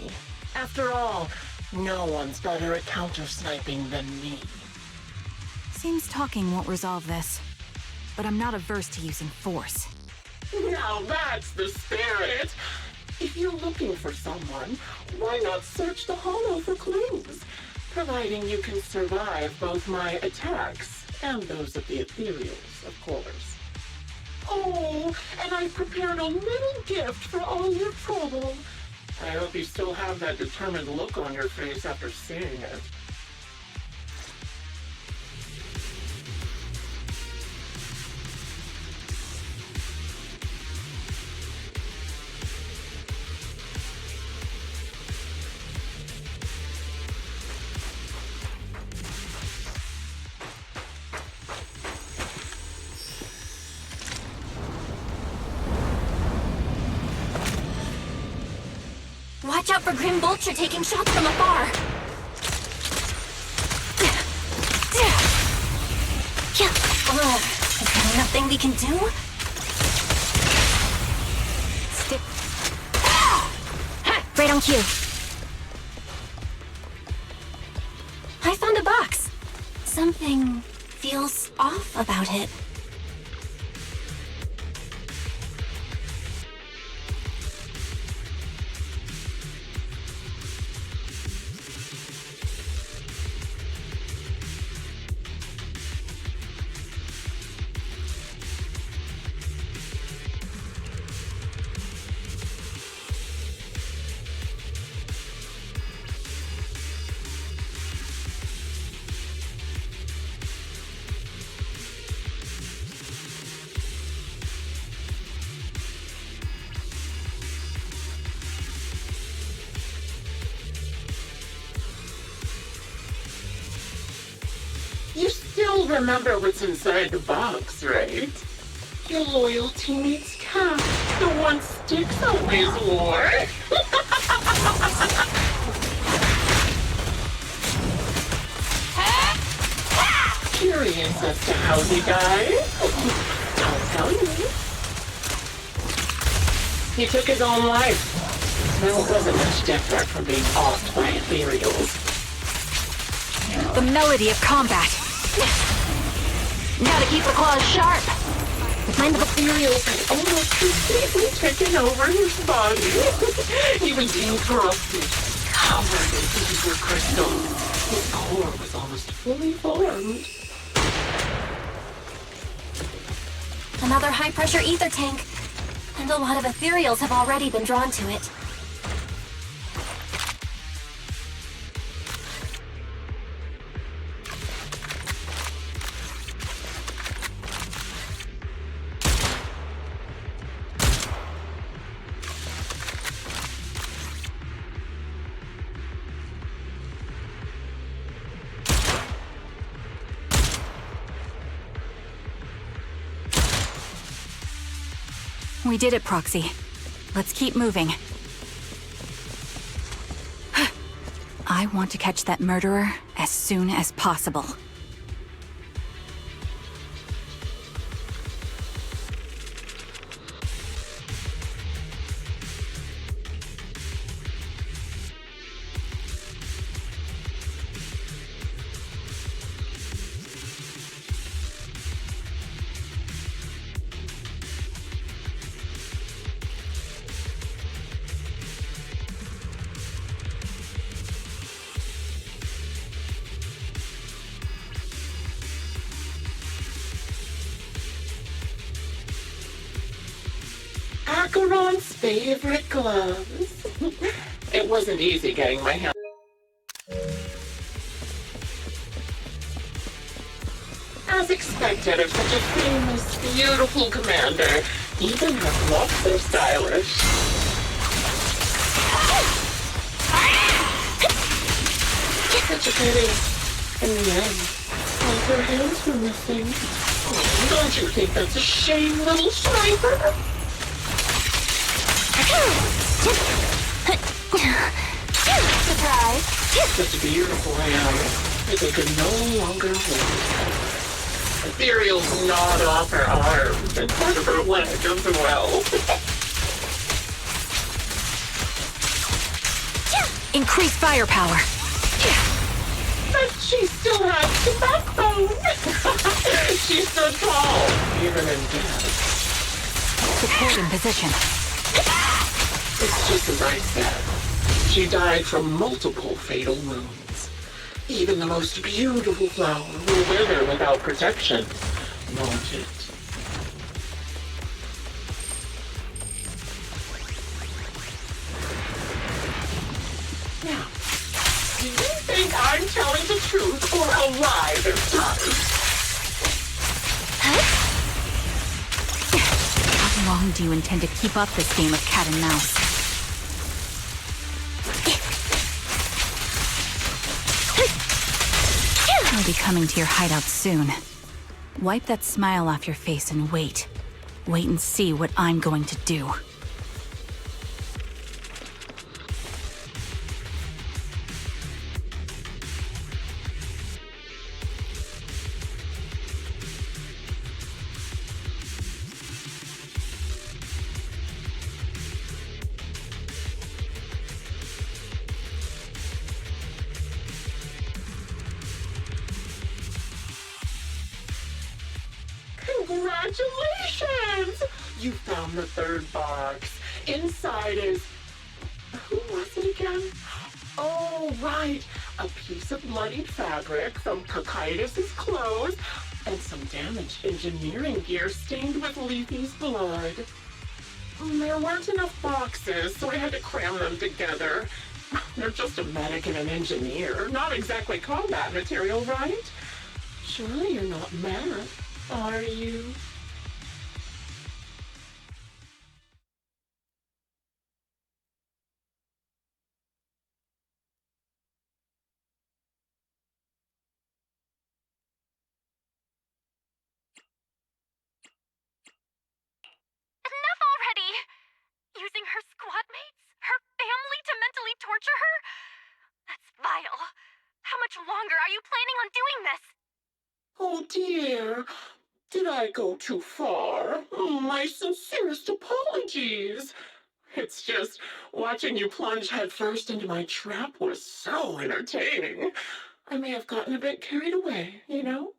After all, no one's better at counter-sniping than me. Seems talking won't resolve this, but I'm not averse to using force. Now that's the spirit! If you're looking for someone, why not search the Hollow for clues? Providing you can survive both my attacks and those of the ethereals, of course. Oh, and I've prepared a little gift for all your trouble. I hope you still have that determined look on your face after seeing it. Watch out for Grim Vulture taking shots from afar. Is there nothing we can do? Stick. Right on cue. I found a box. Something feels off about it. remember what's inside the box, right? Your loyal teammate's cap, the one Styx always wore. Curious as to how he died? I'll tell you. He took his own life. Well, it wasn't much different from being offed by ethereals. The melody of combat. Gotta keep the claws sharp. Mind the ethereals had almost completely taken over his body. He was incorrupted, covered in ether crystals. His core was almost fully formed. Another high-pressure ether tank. And a lot of ethereals have already been drawn to it. We did it, Proxy. Let's keep moving. I want to catch that murderer as soon as possible. Acheron's favorite gloves. It wasn't easy getting my hands. As expected of such a famous, beautiful commander, even her gloves are stylish. Such a pity. In the end, all her hands were missing. Oh, don't you think that's a shame, little sniper? Surprise. Such a beautiful hand that they could no longer hold. Ethereals gnawed off her arms and part of her leg as well. Increase firepower. But she still has the backbone. She stood tall, even in death. Support in position. It's just as I said. She died from multiple fatal wounds. Even the most beautiful flower will wither without protection, won't it? Now, do you think I'm telling the truth or a lie this time? How long do you intend to keep up this game of cat and mouse? I'll be coming to your hideout soon. Wipe that smile off your face and wait. Wait and see what I'm going to do. Congratulations! You found the third box. Inside is... Who was it again? Oh, right. A piece of bloodied fabric from Cocytus's clothes and some damaged engineering gear stained with Leafy's blood. There weren't enough boxes, so I had to cram them together. They're just a medic and an engineer. Not exactly combat material, right? Surely you're not mad, are you? longer. Are you planning on doing this? Oh dear. Did I go too far? My sincerest apologies. It's just watching you plunge headfirst into my trap was so entertaining. I may have gotten a bit carried away, you know?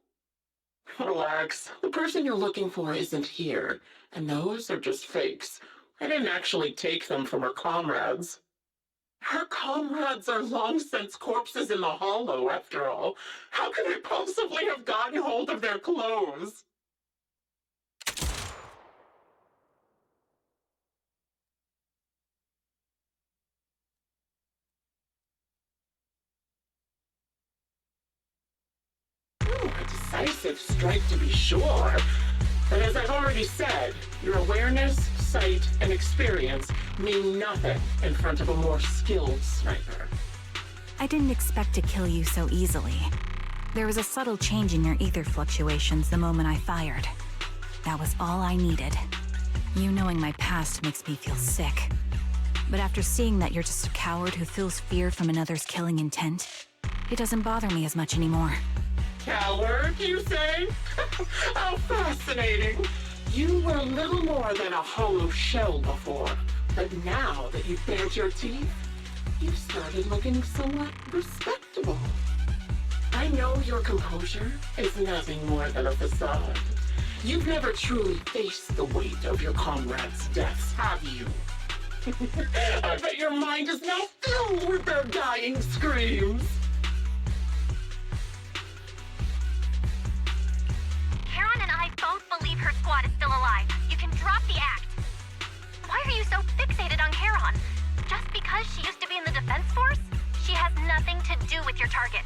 Relax. The person you're looking for isn't here, and those are just fakes. I didn't actually take them from her comrades. Her comrades are long since corpses in the hollow, after all. How could I possibly have gotten hold of their clothes? A decisive strike to be sure. But as I've already said, your awareness, sight, and experience mean nothing in front of a more skilled sniper. I didn't expect to kill you so easily. There was a subtle change in your ether fluctuations the moment I fired. That was all I needed. You knowing my past makes me feel sick. But after seeing that you're just a coward who feels fear from another's killing intent, it doesn't bother me as much anymore. Coward, you say? How fascinating. You were little more than a hollow shell before, but now that you've bared your teeth, you've started looking somewhat respectable. I know your composure is nothing more than a facade. You've never truly faced the weight of your comrades' deaths, have you? I bet your mind is now filled with their dying screams. Karen and I both believe her squad is still alive. You can drop the act. Why are you so fixated on Karen? Just because she used to be in the defense force? She has nothing to do with your target.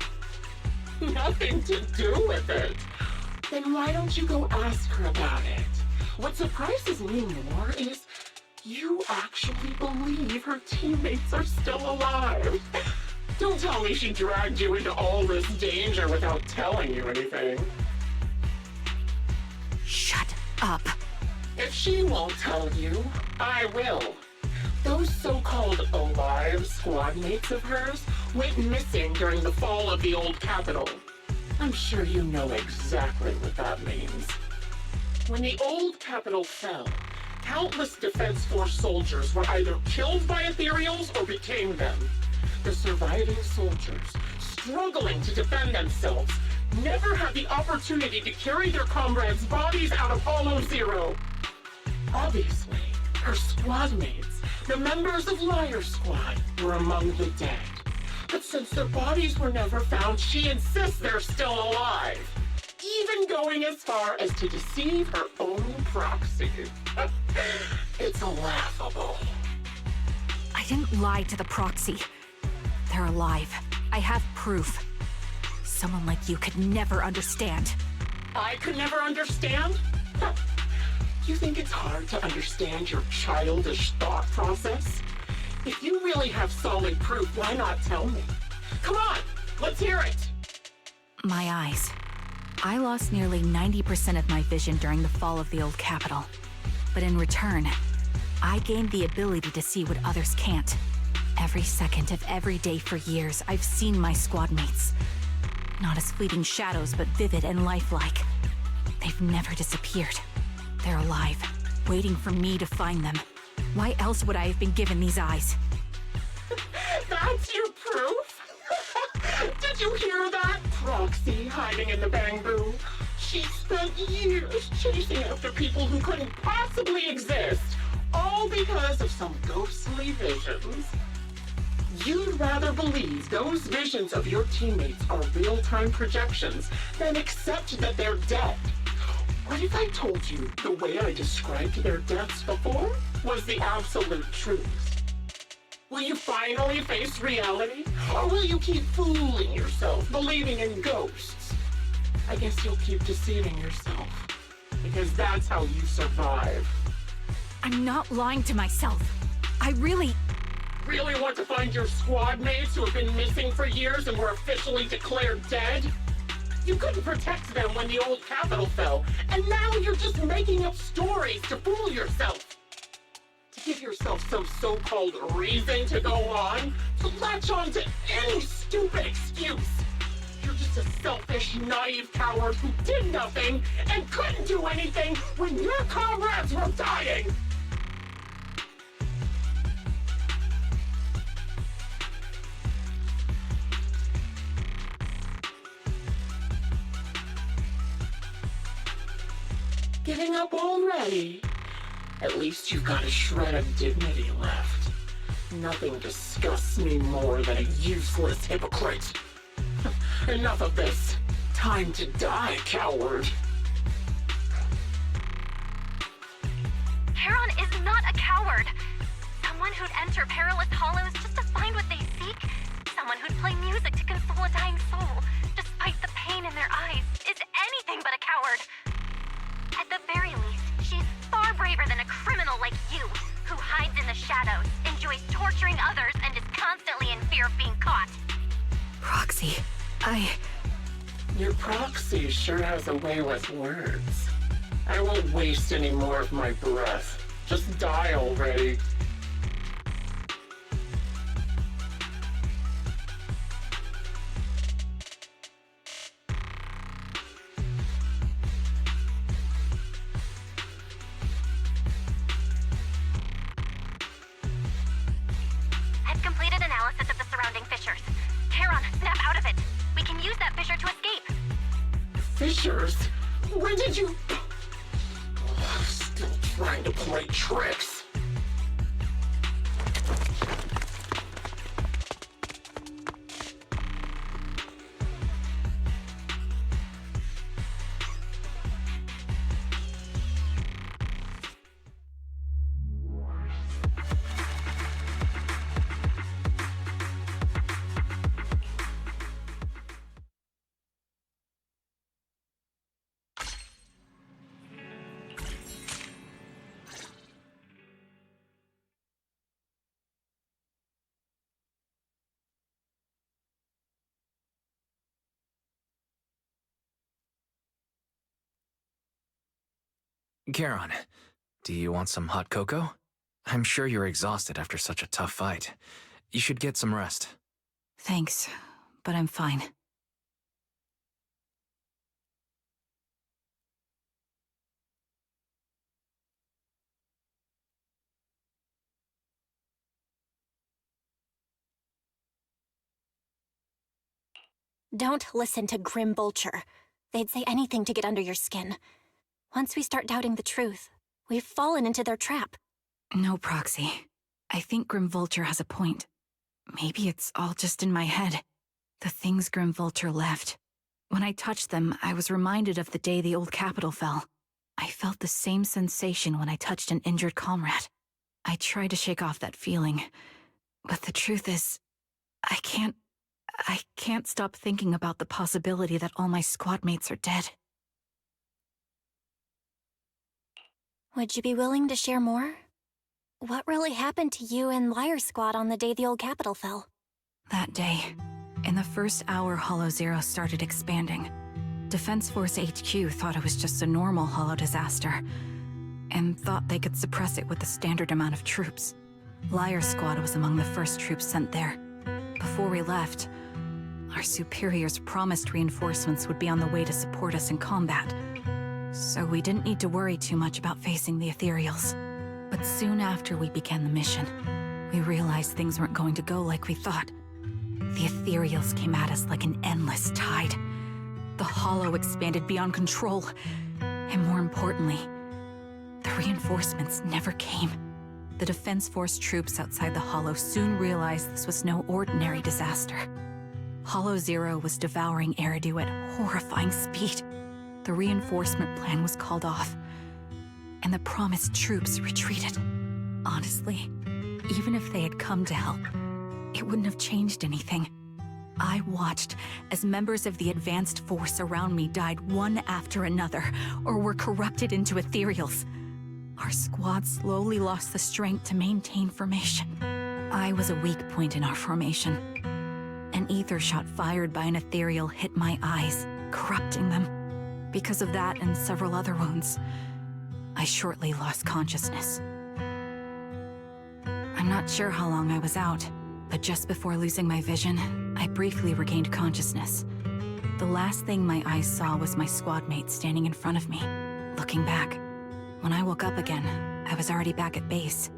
Nothing to do with it? Then why don't you go ask her about it? What surprises me more is you actually believe her teammates are still alive. Don't tell me she dragged you into all this danger without telling you anything. Shut up. If she won't tell you, I will. Those so-called alive squad mates of hers went missing during the fall of the old capital. I'm sure you know exactly what that means. When the old capital fell, countless Defense Force soldiers were either killed by ethereals or became them. The surviving soldiers, struggling to defend themselves, never had the opportunity to carry their comrades' bodies out of Hollow Zero. Obviously, her squad mates, the members of Liar Squad, were among the dead. But since their bodies were never found, she insists they're still alive, even going as far as to deceive her own proxy. It's laughable. I didn't lie to the proxy. They're alive. I have proof. Someone like you could never understand. I could never understand? You think it's hard to understand your childish thought process? If you really have solid proof, why not tell me? Come on, let's hear it! My eyes. I lost nearly 90% of my vision during the fall of the old capital. But in return, I gained the ability to see what others can't. Every second of every day for years, I've seen my squad mates. Not as fleeting shadows, but vivid and lifelike. They've never disappeared. They're alive, waiting for me to find them. Why else would I have been given these eyes? That's your proof? Did you hear that? Proxy hiding in the bamboo. She spent years chasing after people who couldn't possibly exist, all because of some ghostly visions. You'd rather believe those visions of your teammates are real-time projections than accept that they're dead. What if I told you the way I described their deaths before was the absolute truth? Will you finally face reality? Or will you keep fooling yourself, believing in ghosts? I guess you'll keep deceiving yourself, because that's how you survive. I'm not lying to myself. I really want to find your squad mates who have been missing for years and were officially declared dead? You couldn't protect them when the old capital fell, and now you're just making up stories to fool yourself. To give yourself some so-called reason to go on, to latch on to any stupid excuse. naive coward who did nothing and couldn't do anything when your comrades were dying! Giving up already? At least you've got a shred of dignity left. Nothing disgusts me more than a useless hypocrite. Enough of this. Time to die, coward. Charon is not a coward. Someone who'd enter perilous hollows just to find what they seek. Someone who'd play music to console a dying soul, despite the pain in their eyes, is anything but a coward. At the very least, she's far braver than a criminal like you, who hides in the shadows, enjoys torturing others, and is constantly in fear of being caught. Proxy, Your proxy sure has a way with words. I won't waste any more of my breath. Just die already. I've completed analysis of the surrounding fissures. Charon, snap out of it. We can use that fissure to escape. Fissures? When did you... Still trying to play tricks. Charon, do you want some hot cocoa? I'm sure you're exhausted after such a tough fight. You should get some rest. thanks, but I'm fine. Don't listen to Grim Vulture. They'd say anything to get under your skin. Once we start doubting the truth, we've fallen into their trap. No, Proxy. I think Grim Vulture has a point. Maybe it's all just in my head. The things Grim Vulture left. When I touched them, I was reminded of the day the old capital fell. I felt the same sensation when I touched an injured comrade. I tried to shake off that feeling, but the truth is, I can't stop thinking about the possibility that all my squad mates are dead. Would you be willing to share more? What really happened to you and Liar Squad on the day the old capital fell? That day, in the first hour Hollow Zero started expanding, Defense Force HQ thought it was just a normal Hollow disaster, and thought they could suppress it with the standard amount of troops. Liar Squad was among the first troops sent there. Before we left, our superiors promised reinforcements would be on the way to support us in combat, so we didn't need to worry too much about facing the Ethereals. But soon after we began the mission, we realized things weren't going to go like we thought. The Ethereals came at us like an endless tide. The Hollow expanded beyond control, and more importantly, the reinforcements never came. The Defense Force troops outside the Hollow soon realized this was no ordinary disaster. Hollow Zero was devouring Eridu at horrifying speed. The reinforcement plan was called off, and the promised troops retreated. Honestly, even if they had come to help, it wouldn't have changed anything. I watched as members of the advanced force around me died one after another, or were corrupted into ethereals. Our squad slowly lost the strength to maintain formation. I was a weak point in our formation. An ether shot fired by an ethereal hit my eyes, corrupting them. Because of that and several other wounds, I shortly lost consciousness. I'm not sure how long I was out, but just before losing my vision, I briefly regained consciousness. The The last thing my eyes saw was my squad mate standing in front of me, looking back. When I woke up again, I was already back at base.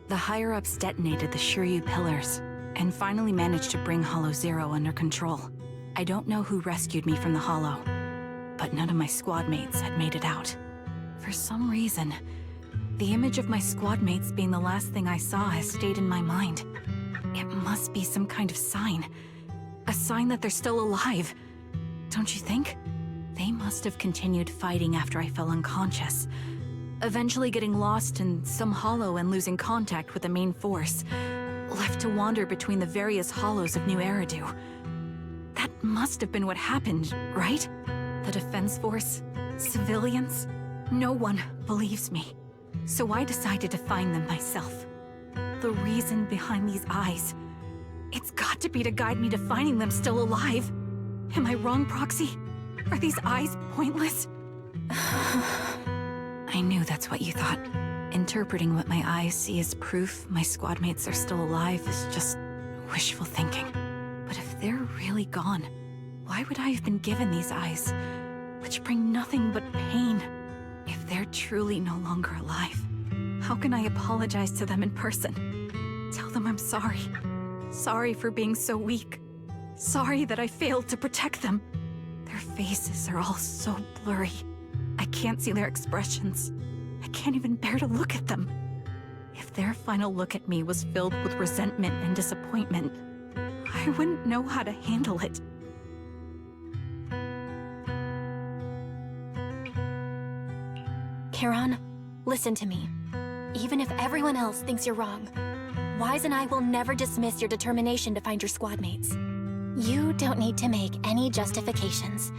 The higher-ups detonated the Shiryu pillars, and finally managed to bring Hollow Zero under control. I don't know who rescued me from the Hollow, but none of my squad mates had made it out. For some reason, the image of my squad mates being the last thing I saw has stayed in my mind. It must be some kind of sign. A sign that they're still alive. Don't you think? They must have continued fighting after I fell unconscious, eventually getting lost in some hollow and losing contact with the main force, left to wander between the various hollows of New Eridu. That must have been what happened, right? The Defense Force? Civilians? No one believes me. So I decided to find them myself. The reason behind these eyes. It's got to be to guide me to finding them still alive. Am I wrong, Proxy? Are these eyes pointless? I knew that's what you thought. Interpreting what my eyes see as proof my squad mates are still alive is just wishful thinking. But if they're really gone, why would I have been given these eyes, which bring nothing but pain? If they're truly no longer alive, how can I apologize to them in person? Tell them I'm sorry. Sorry for being so weak. Sorry that I failed to protect them. Their faces are all so blurry. I can't see their expressions. I can't even bear to look at them. If their final look at me was filled with resentment and disappointment, I wouldn't know how to handle it. Charon, listen to me. Even if everyone else thinks you're wrong, Wise and I will never dismiss your determination to find your squad mates. You don't need to make any justifications,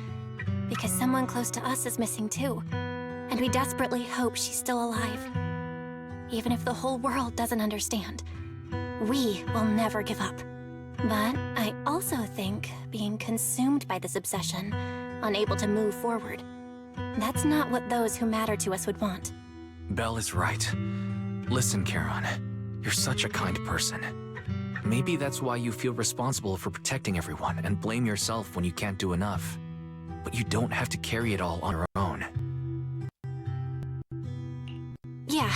because someone close to us is missing too, and we desperately hope she's still alive. Even if the whole world doesn't understand, we will never give up. But I also think being consumed by this obsession, unable to move forward, that's not what those who matter to us would want. Belle is right. Listen, Charon, you're such a kind person. Maybe that's why you feel responsible for protecting everyone and blame yourself when you can't do enough. But you don't have to carry it all on your own. Yeah.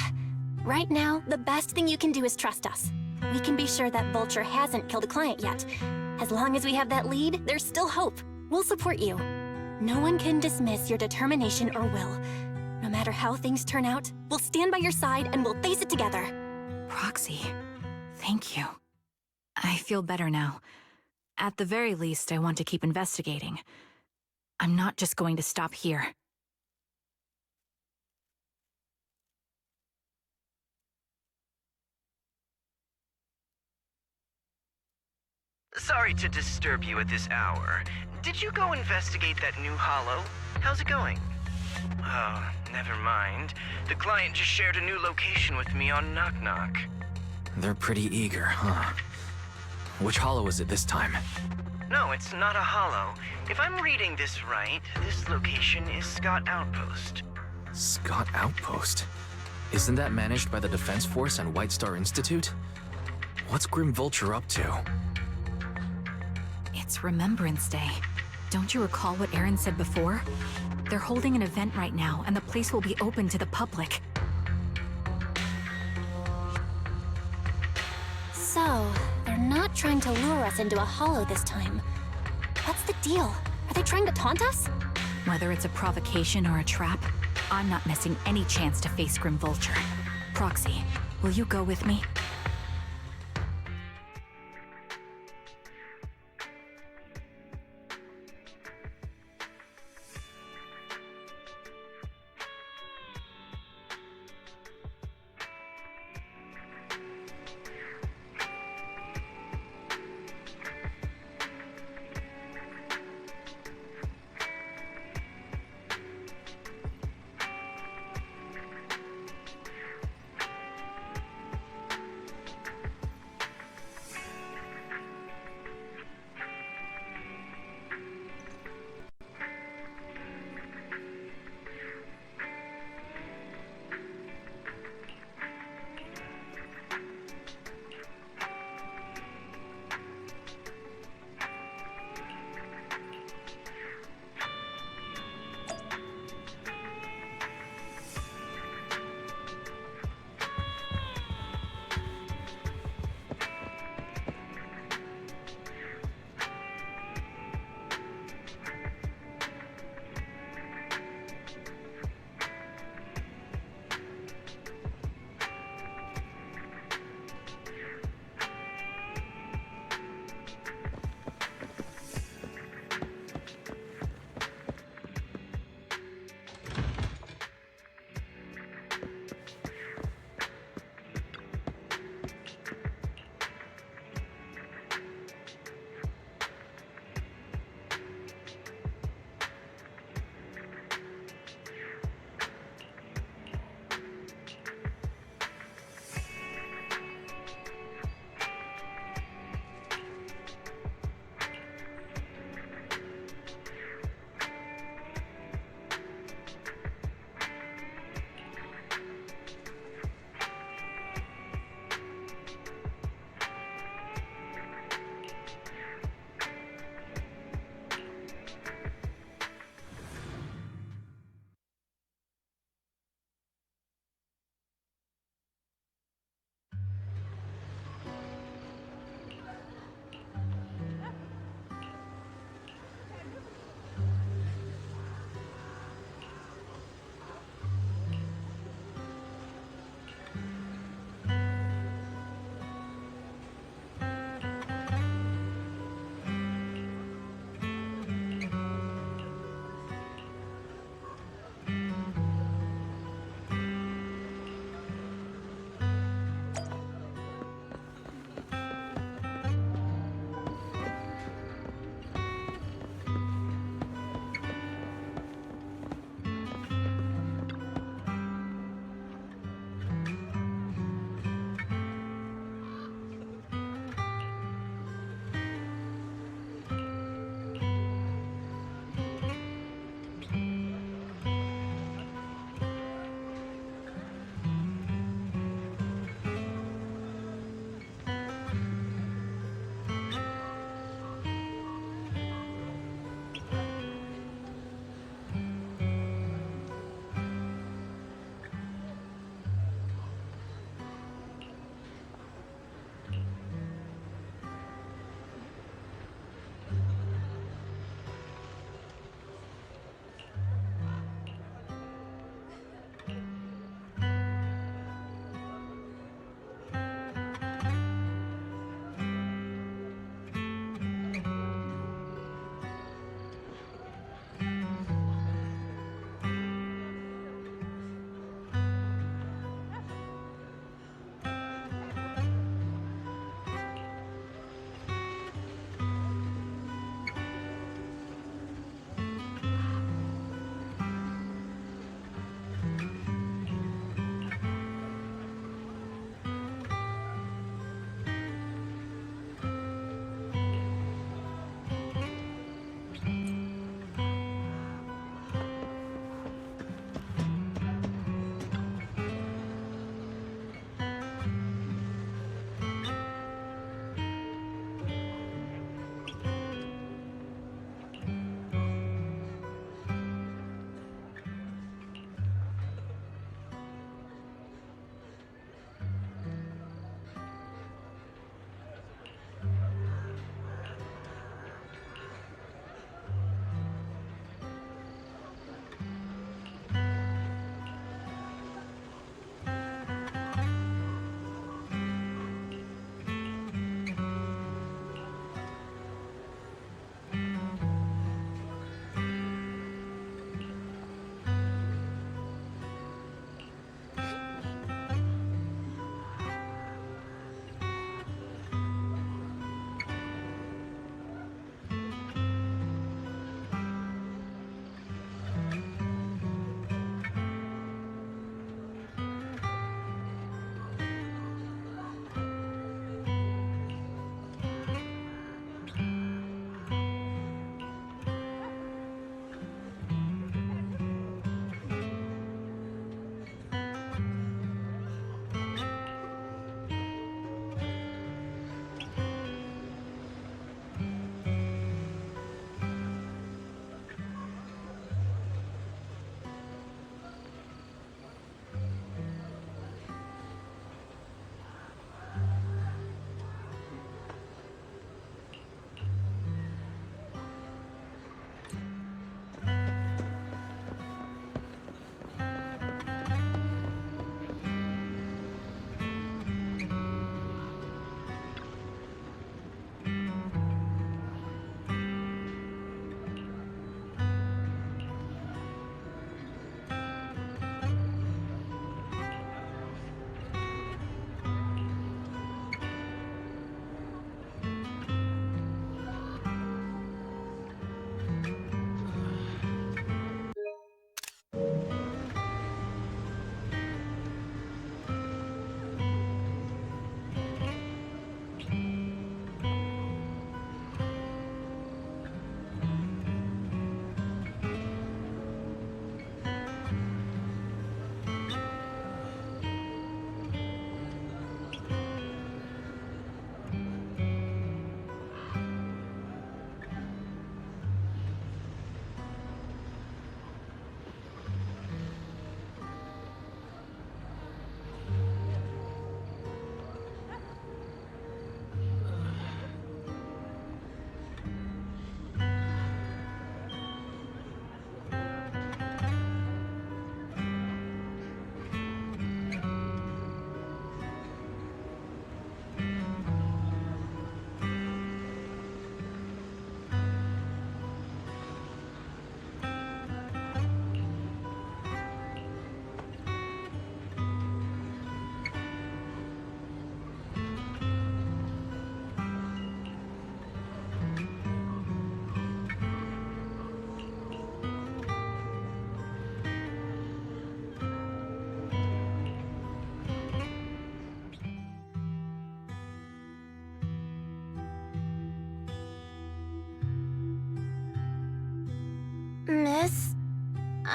Right now, the best thing you can do is trust us. We can be sure that Vulture hasn't killed a client yet. As long as we have that lead, there's still hope. We'll support you. No one can dismiss your determination or will. No matter how things turn out, we'll stand by your side and we'll face it together. Proxy, thank you. I feel better now. At the very least, I want to keep investigating. I'm not just going to stop here. Sorry to disturb you at this hour. Did you go investigate that new hollow? How's it going? Oh, never mind. The client just shared a new location with me on Knock Knock. They're pretty eager, huh? Which hollow is it this time? No, it's not a hollow. If I'm reading this right, this location is Scott Outpost. Scott Outpost? Isn't that managed by the Defense Force and White Star Institute? What's Grim Vulture up to? It's Remembrance Day. Don't you recall what Aaron said before? They're holding an event right now, and the place will be open to the public. So, they're not trying to lure us into a hollow this time. What's the deal? Are they trying to taunt us? Whether it's a provocation or a trap, I'm not missing any chance to face Grim Vulture. Proxy, will you go with me?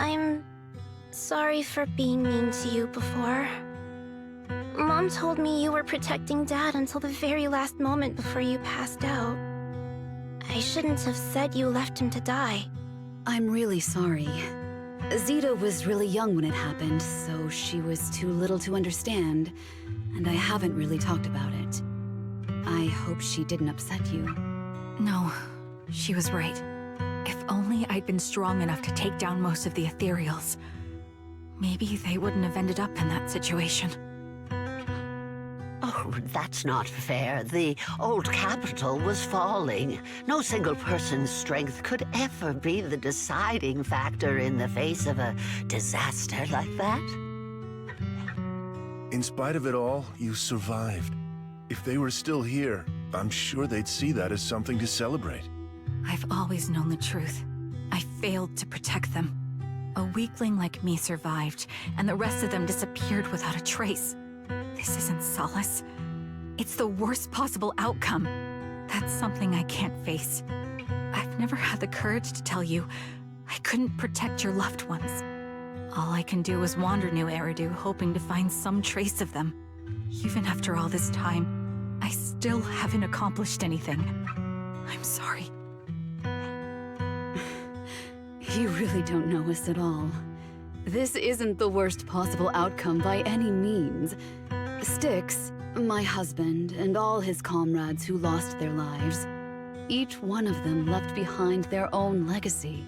I'm sorry for being mean to you before. Mom told me you were protecting Dad until the very last moment before you passed out. I shouldn't have said you left him to die. I'm really sorry. Zeta was really young when it happened, so she was too little to understand, and I haven't really talked about it. I hope she didn't upset you. No, she was right. If only I'd been strong enough to take down most of the ethereals. Maybe they wouldn't have ended up in that situation. Oh, that's not fair. The old capital was falling. No single person's strength could ever be the deciding factor in the face of a disaster like that. In spite of it all, you survived. If they were still here, I'm sure they'd see that as something to celebrate. I've always known the truth. I failed to protect them. A weakling like me survived, and the rest of them disappeared without a trace. This isn't solace. It's the worst possible outcome. That's something I can't face. I've never had the courage to tell you I couldn't protect your loved ones. All I can do is wander New Eridu, hoping to find some trace of them. Even after all this time, I still haven't accomplished anything. I'm sorry. You really don't know us at all. This isn't the worst possible outcome by any means. Styx, my husband, and all his comrades who lost their lives, each one of them left behind their own legacy.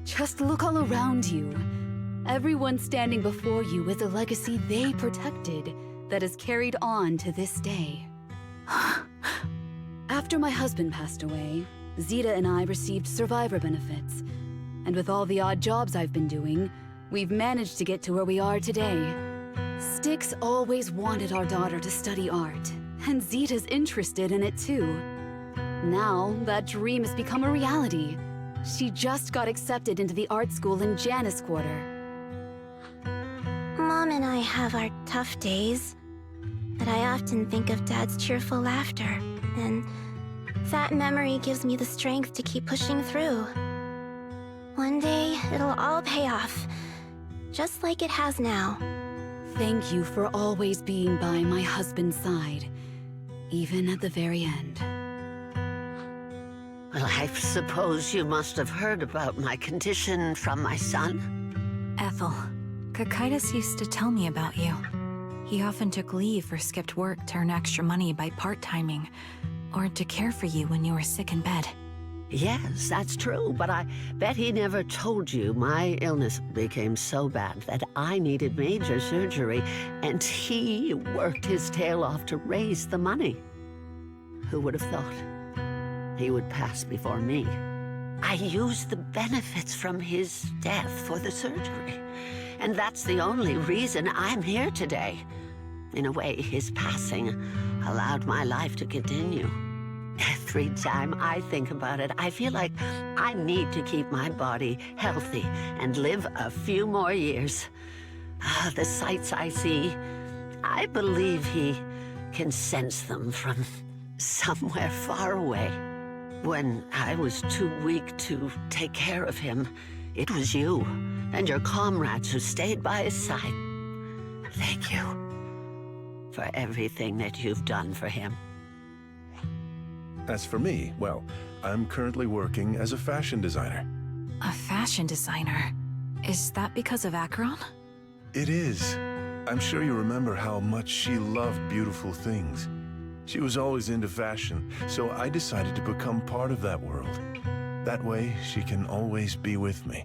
Just look all around you. Everyone standing before you is a legacy they protected that is carried on to this day. After my husband passed away, Zeta and I received survivor benefits. And with all the odd jobs I've been doing, we've managed to get to where we are today. Styx always wanted our daughter to study art, and Zeta's interested in it too. Now, that dream has become a reality. She just got accepted into the art school in Janus Quarter. Mom and I have our tough days, but I often think of Dad's cheerful laughter, and that memory gives me the strength to keep pushing through. One day, it'll all pay off, just like it has now. Thank you for always being by my husband's side, even at the very end. Well, I suppose you must have heard about my condition from my son? Ethel, Kakaitis used to tell me about you. He often took leave or skipped work to earn extra money by part-timing, or to care for you when you were sick in bed. Yes, that's true, but I bet he never told you my illness became so bad that I needed major surgery, and he worked his tail off to raise the money. Who would have thought he would pass before me? I used the benefits from his death for the surgery, and that's the only reason I'm here today. In a way, his passing allowed my life to continue. Every time I think about it, I feel like I need to keep my body healthy and live a few more years. The sights I see, I believe he can sense them from somewhere far away. When I was too weak to take care of him, it was you and your comrades who stayed by his side. Thank you for everything that you've done for him. As for me, well, I'm currently working as a fashion designer. A fashion designer? Is that because of Acheron? It is. I'm sure you remember how much she loved beautiful things. She was always into fashion, so I decided to become part of that world. That way, she can always be with me.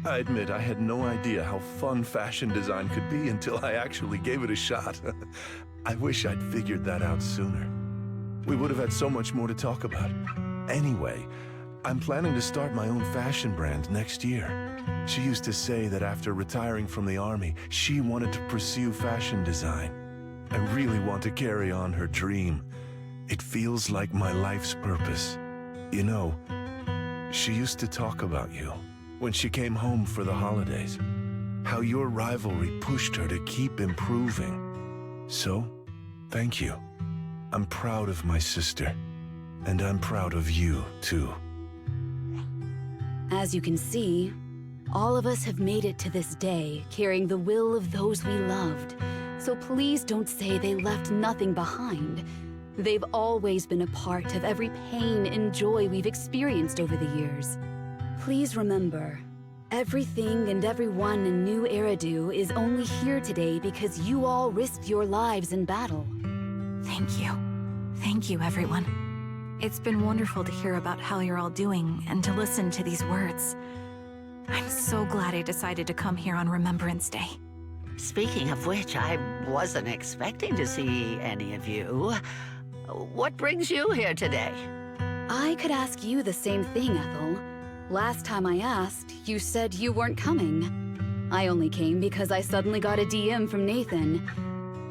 I admit I had no idea how fun fashion design could be until I actually gave it a shot. I wish I'd figured that out sooner. We would have had so much more to talk about. Anyway, I'm planning to start my own fashion brand next year. She used to say that after retiring from the army, she wanted to pursue fashion design. I really want to carry on her dream. It feels like my life's purpose. You know, she used to talk about you when she came home for the holidays. How your rivalry pushed her to keep improving. So, thank you. I'm proud of my sister, and I'm proud of you, too. As you can see, All of us have made it to this day, carrying the will of those we loved. So please don't say they left nothing behind. They've always been a part of every pain and joy we've experienced over the years. Please remember, everything and everyone in New Eridu is only here today because you all risked your lives in battle. Thank you. Thank you, everyone. It's been wonderful to hear about how you're all doing and to listen to these words. I'm so glad I decided to come here on Remembrance Day. Speaking of which, I wasn't expecting to see any of you. What brings you here today? I could ask you the same thing, Ethel. Last time I asked, you said you weren't coming. I only came because I suddenly got a DM from Nathan.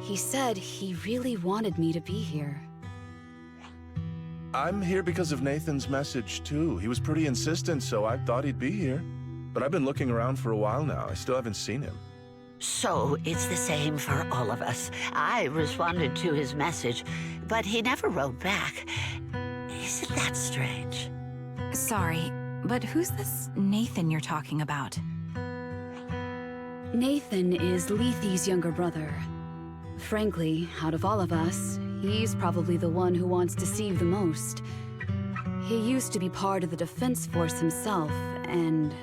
He said he really wanted me to be here. I'm here because of Nathan's message, too. He was pretty insistent, so I thought he'd be here. But I've been looking around for a while now. I still haven't seen him. So it's the same for all of us. I responded to his message, but he never wrote back. Isn't that strange? Sorry, but who's this Nathan you're talking about? Nathan is Lethe's younger brother. Frankly, out of all of us, he's probably the one who wants to see the most. He used to be part of the defense force himself, and...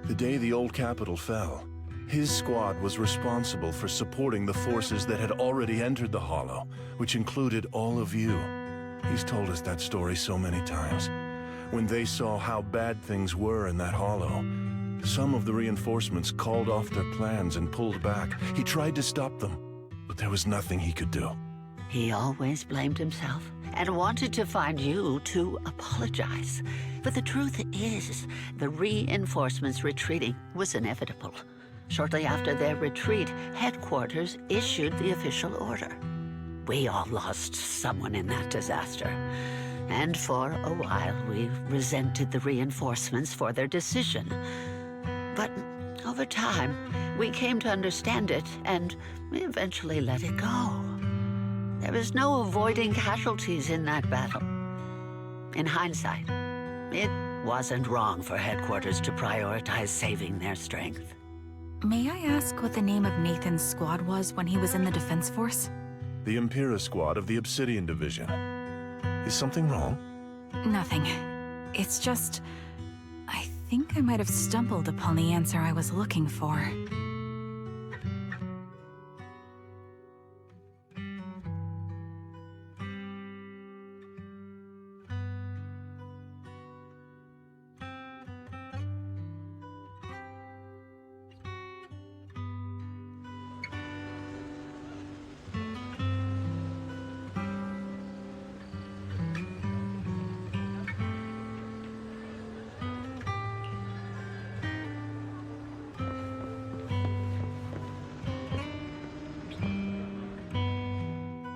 The day the old capital fell, his squad was responsible for supporting the forces that had already entered the Hollow, which included all of you. He's told us that story so many times. When they saw how bad things were in that Hollow, some of the reinforcements called off their plans and pulled back. He tried to stop them, but there was nothing he could do. He always blamed himself and wanted to find you to apologize. But the truth is, the reinforcements retreating was inevitable. Shortly after their retreat, headquarters issued the official order. We all lost someone in that disaster. And for a while, we resented the reinforcements for their decision. But over time, we came to understand it, and we eventually let it go. There was no avoiding casualties in that battle. In hindsight, it wasn't wrong for headquarters to prioritize saving their strength. May I ask what the name of Nathan's squad was when he was in the defense force? The Impera squad of the Obsidian Division. Is something wrong? Nothing. It's just... I think I might have stumbled upon the answer I was looking for.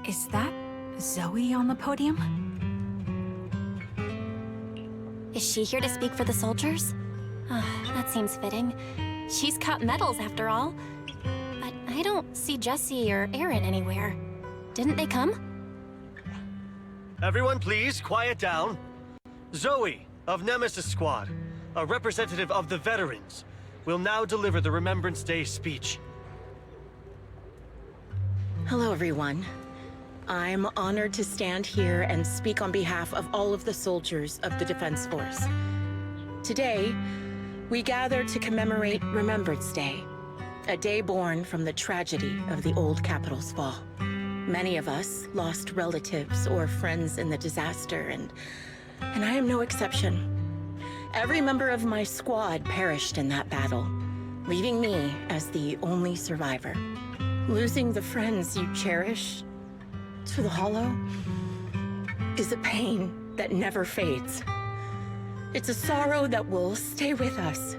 Is that Zoe on the podium? Is she here to speak for the soldiers? That seems fitting. She's got medals after all. But I don't see Jesse or Aaron anywhere. Didn't they come? Everyone please, quiet down. Zoe, of Nemesis Squad, a representative of the veterans, will now deliver the Remembrance Day speech. Hello, everyone. I'm honored to stand here and speak on behalf of all of the soldiers of the Defense Force. Today, we gather to commemorate Remembrance Day, a day born from the tragedy of the old capital's fall. Many of us lost relatives or friends in the disaster, and I am no exception. Every member of my squad perished in that battle, leaving me as the only survivor. Losing the friends you cherish to the Hollow is a pain that never fades. It's a sorrow that will stay with us,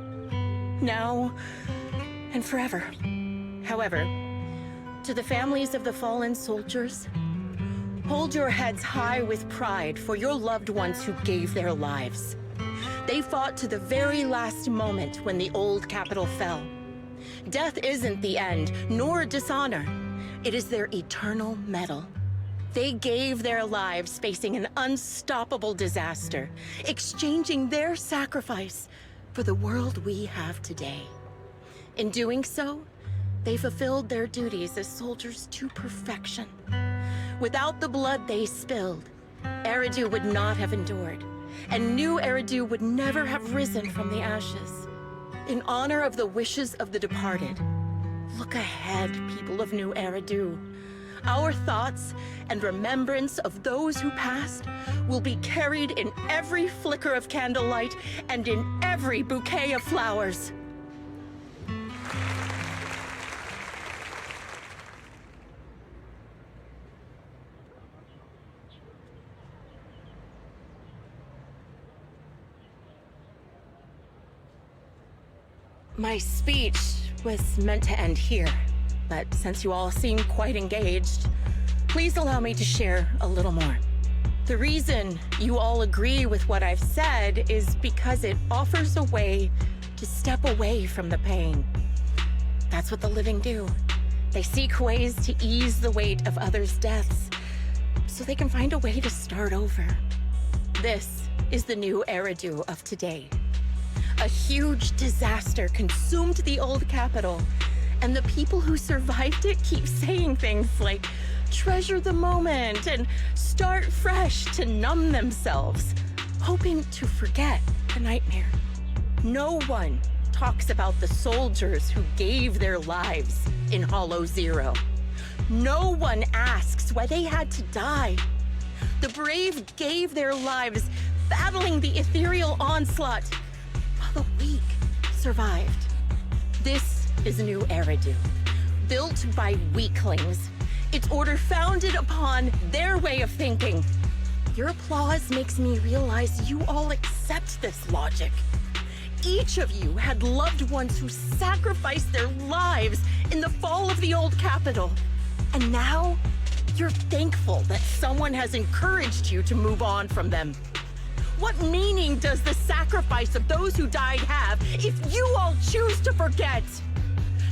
now and forever. However, to the families of the fallen soldiers, hold your heads high with pride for your loved ones who gave their lives. They fought to the very last moment when the old capital fell. Death isn't the end, nor dishonor. It is their eternal medal. They gave their lives facing an unstoppable disaster, exchanging their sacrifice for the world we have today. In doing so, they fulfilled their duties as soldiers to perfection. Without the blood they spilled, Eridu would not have endured, and new Eridu would never have risen from the ashes. In honor of the wishes of the departed, look ahead, people of New Eridu. Our thoughts and remembrance of those who passed will be carried in every flicker of candlelight and in every bouquet of flowers. My speech was meant to end here, but since you all seem quite engaged, please allow me to share a little more. The reason you all agree with what I've said is because it offers a way to step away from the pain. That's what the living do. They seek ways to ease the weight of others' deaths, so they can find a way to start over. This is the new Eridu of today. A huge disaster consumed the old capital, and the people who survived it keep saying things like, treasure the moment and start fresh to numb themselves, hoping to forget the nightmare. No one talks about the soldiers who gave their lives in Hollow Zero. No one asks why they had to die. The brave gave their lives battling the ethereal onslaught, the weak survived. This is New Eridu, built by weaklings. Its order founded upon their way of thinking. Your applause makes me realize you all accept this logic. Each of you had loved ones who sacrificed their lives in the fall of the old capital. And now, you're thankful that someone has encouraged you to move on from them. What meaning does the sacrifice of those who died have if you all choose to forget?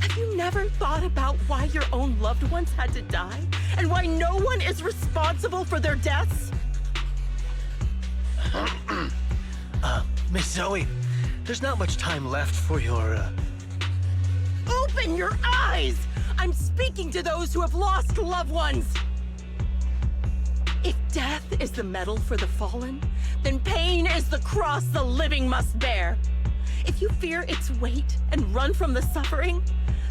Have you never thought about why your own loved ones had to die? And why no one is responsible for their deaths? Miss Zoe, there's not much time left for your, Open your eyes! I'm speaking to those who have lost loved ones! If death is the medal for the fallen, then pain is the cross the living must bear. If you fear its weight and run from the suffering,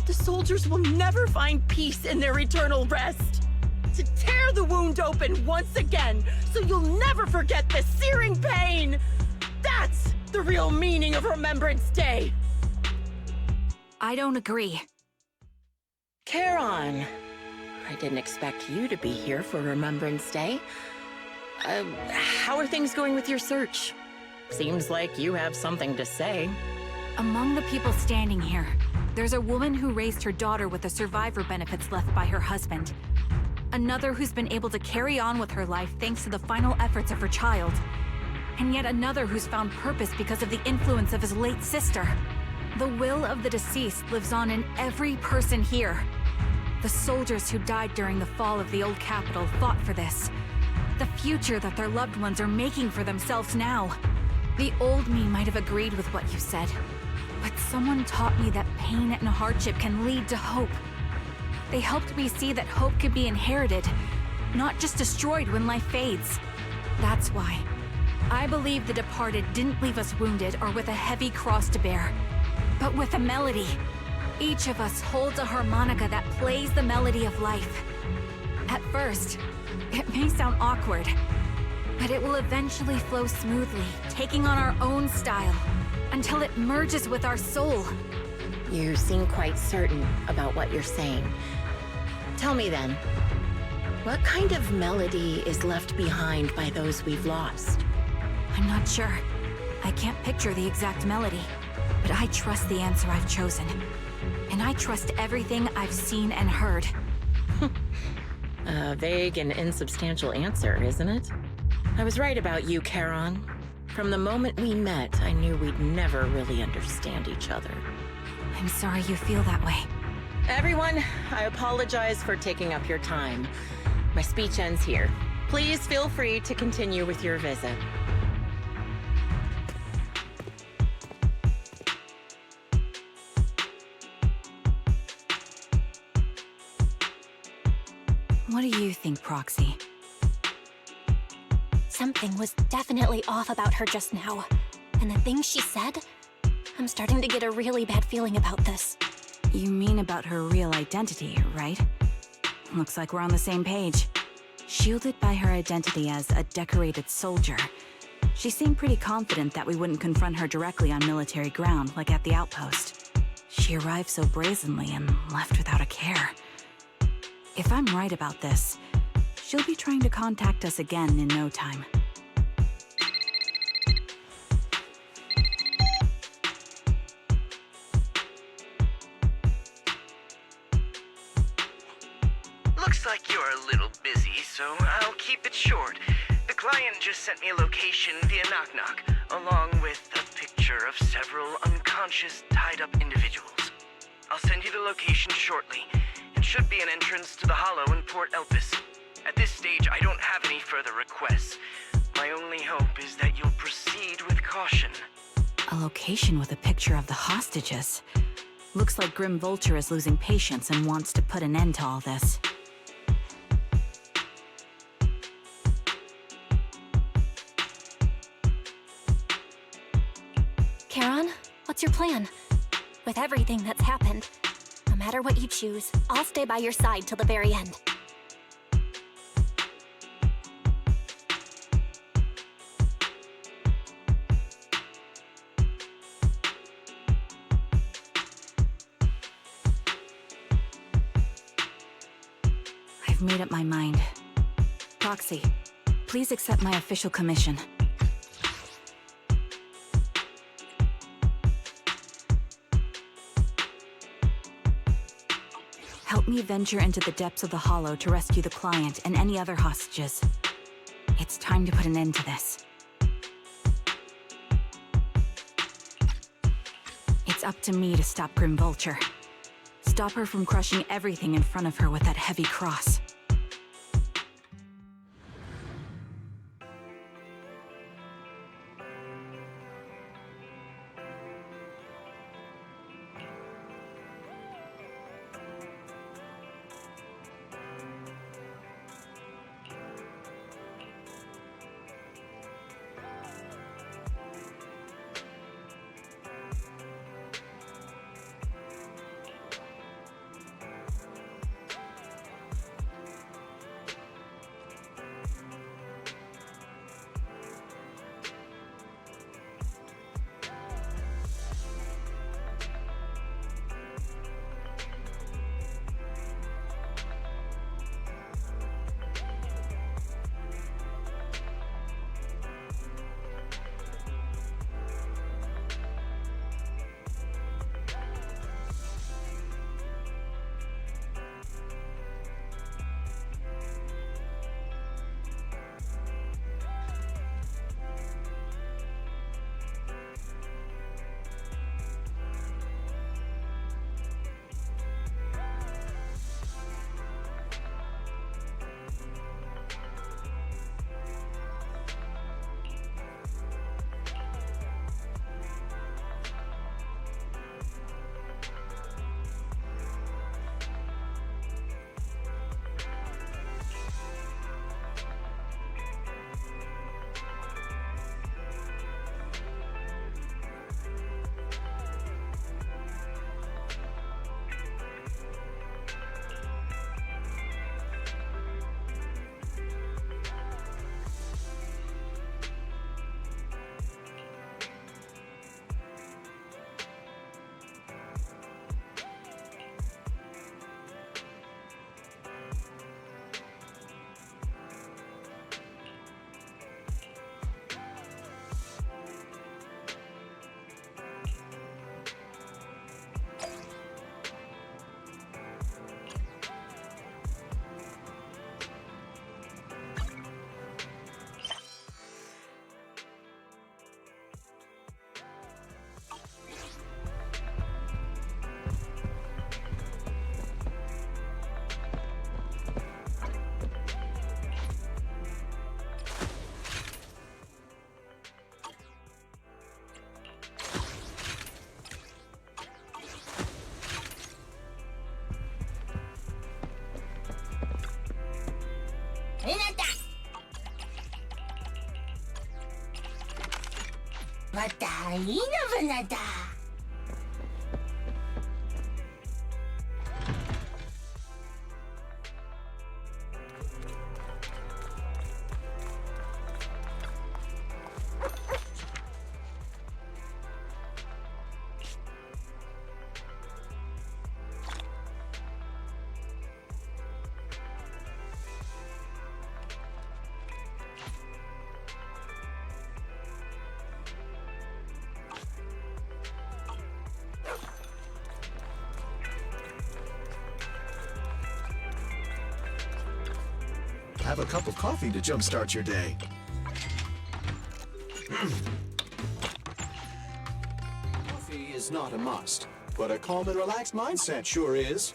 the soldiers will never find peace in their eternal rest. To tear the wound open once again, so you'll never forget the searing pain. That's the real meaning of Remembrance Day. I don't agree. Charon, I didn't expect you to be here for Remembrance Day. How are things going with your search? Seems like you have something to say. Among the people standing here, there's a woman who raised her daughter with the survivor benefits left by her husband. Another who's been able to carry on with her life thanks to the final efforts of her child. And yet another who's found purpose because of the influence of his late sister. The will of the deceased lives on in every person here. The soldiers who died during the fall of the old capital fought for this. The future that their loved ones are making for themselves now. The old me might have agreed with what you said, but someone taught me that pain and hardship can lead to hope. They helped me see that hope could be inherited, not just destroyed when life fades. That's why I believe the departed didn't leave us wounded or with a heavy cross to bear, but with a melody. Each of us holds a harmonica that plays the melody of life. At first, it may sound awkward, but it will eventually flow smoothly, taking on our own style, until it merges with our soul. You seem quite certain about what you're saying. Tell me then, what kind of melody is left behind by those we've lost? I'm not sure. I can't picture the exact melody, but I trust the answer I've chosen. And I trust everything I've seen and heard. A vague and insubstantial answer, isn't it? I was right about you, Charon. From the moment we met, I knew we'd never really understand each other. I'm sorry you feel that way. Everyone, I apologize for taking up your time. My speech ends here. Please feel free to continue with your visit. What do you think, Proxy? Something was definitely off about her just now. And the things she said, I'm starting to get a really bad feeling about this. You mean about her real identity, right? Looks like we're on the same page. Shielded by her identity as a decorated soldier, she seemed pretty confident that we wouldn't confront her directly on military ground like at the outpost. She arrived so brazenly and left without a care. If I'm right about this, she'll be trying to contact us again in no time. Looks like you're a little busy, so I'll keep it short. The client just sent me a location via Knock Knock, along with a picture of several unconscious, tied-up individuals. I'll send you the location shortly. It should be an entrance to the Hollow in Port Elpis. At this stage, I don't have any further requests. My only hope is that you'll proceed with caution. A location with a picture of the hostages. Looks like Grim Vulture is losing patience and wants to put an end to all this. Charon, what's your plan? With everything that's happened, no matter what you choose, I'll stay by your side till the very end. I've made up my mind. Proxy, please accept my official commission. Help me venture into the depths of the Hollow to rescue the client and any other hostages. It's time to put an end to this. It's up to me to stop Grim Vulture. Stop her from crushing everything in front of her with that heavy cross. Have a cup of coffee to jumpstart your day. Coffee is not a must, but a calm and relaxed mindset sure is.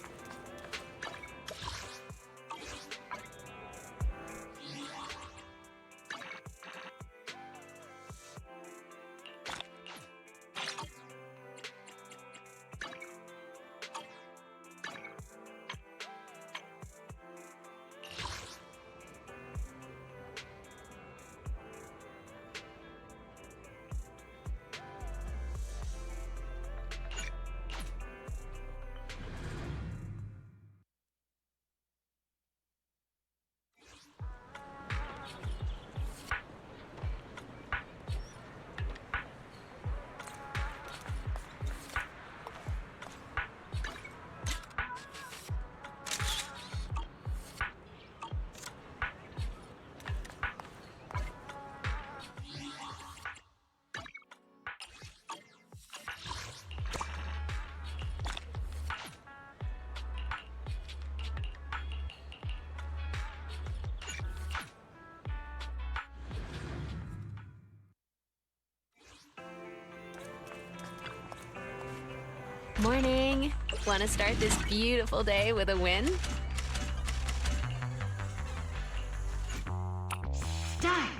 Morning. Want to start this beautiful day with a win? Start!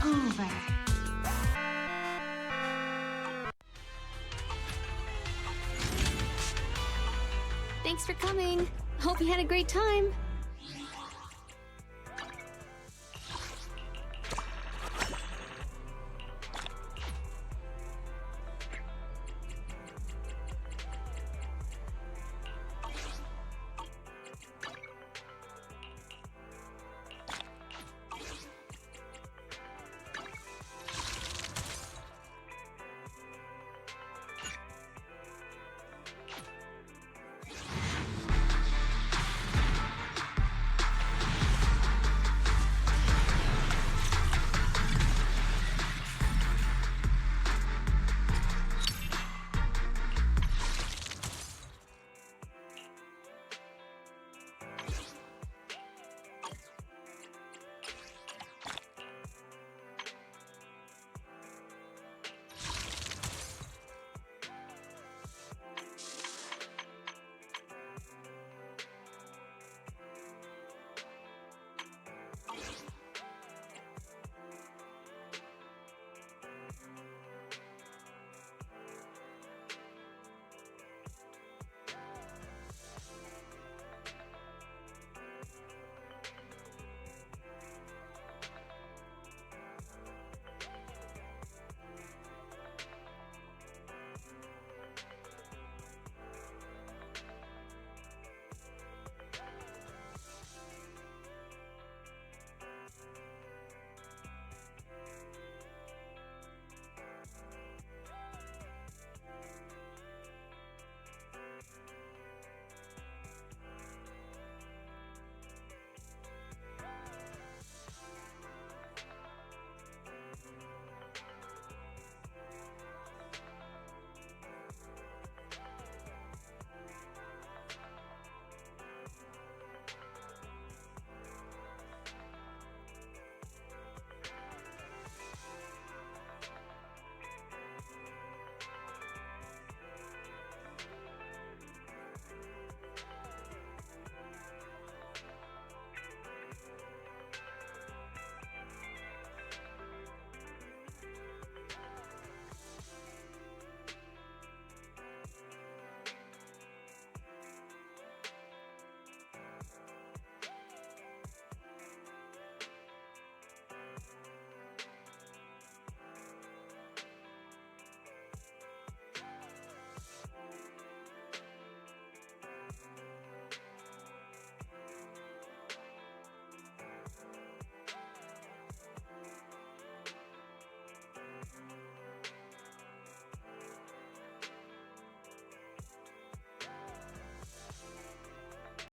Over. Thanks for coming. Hope you had a great time.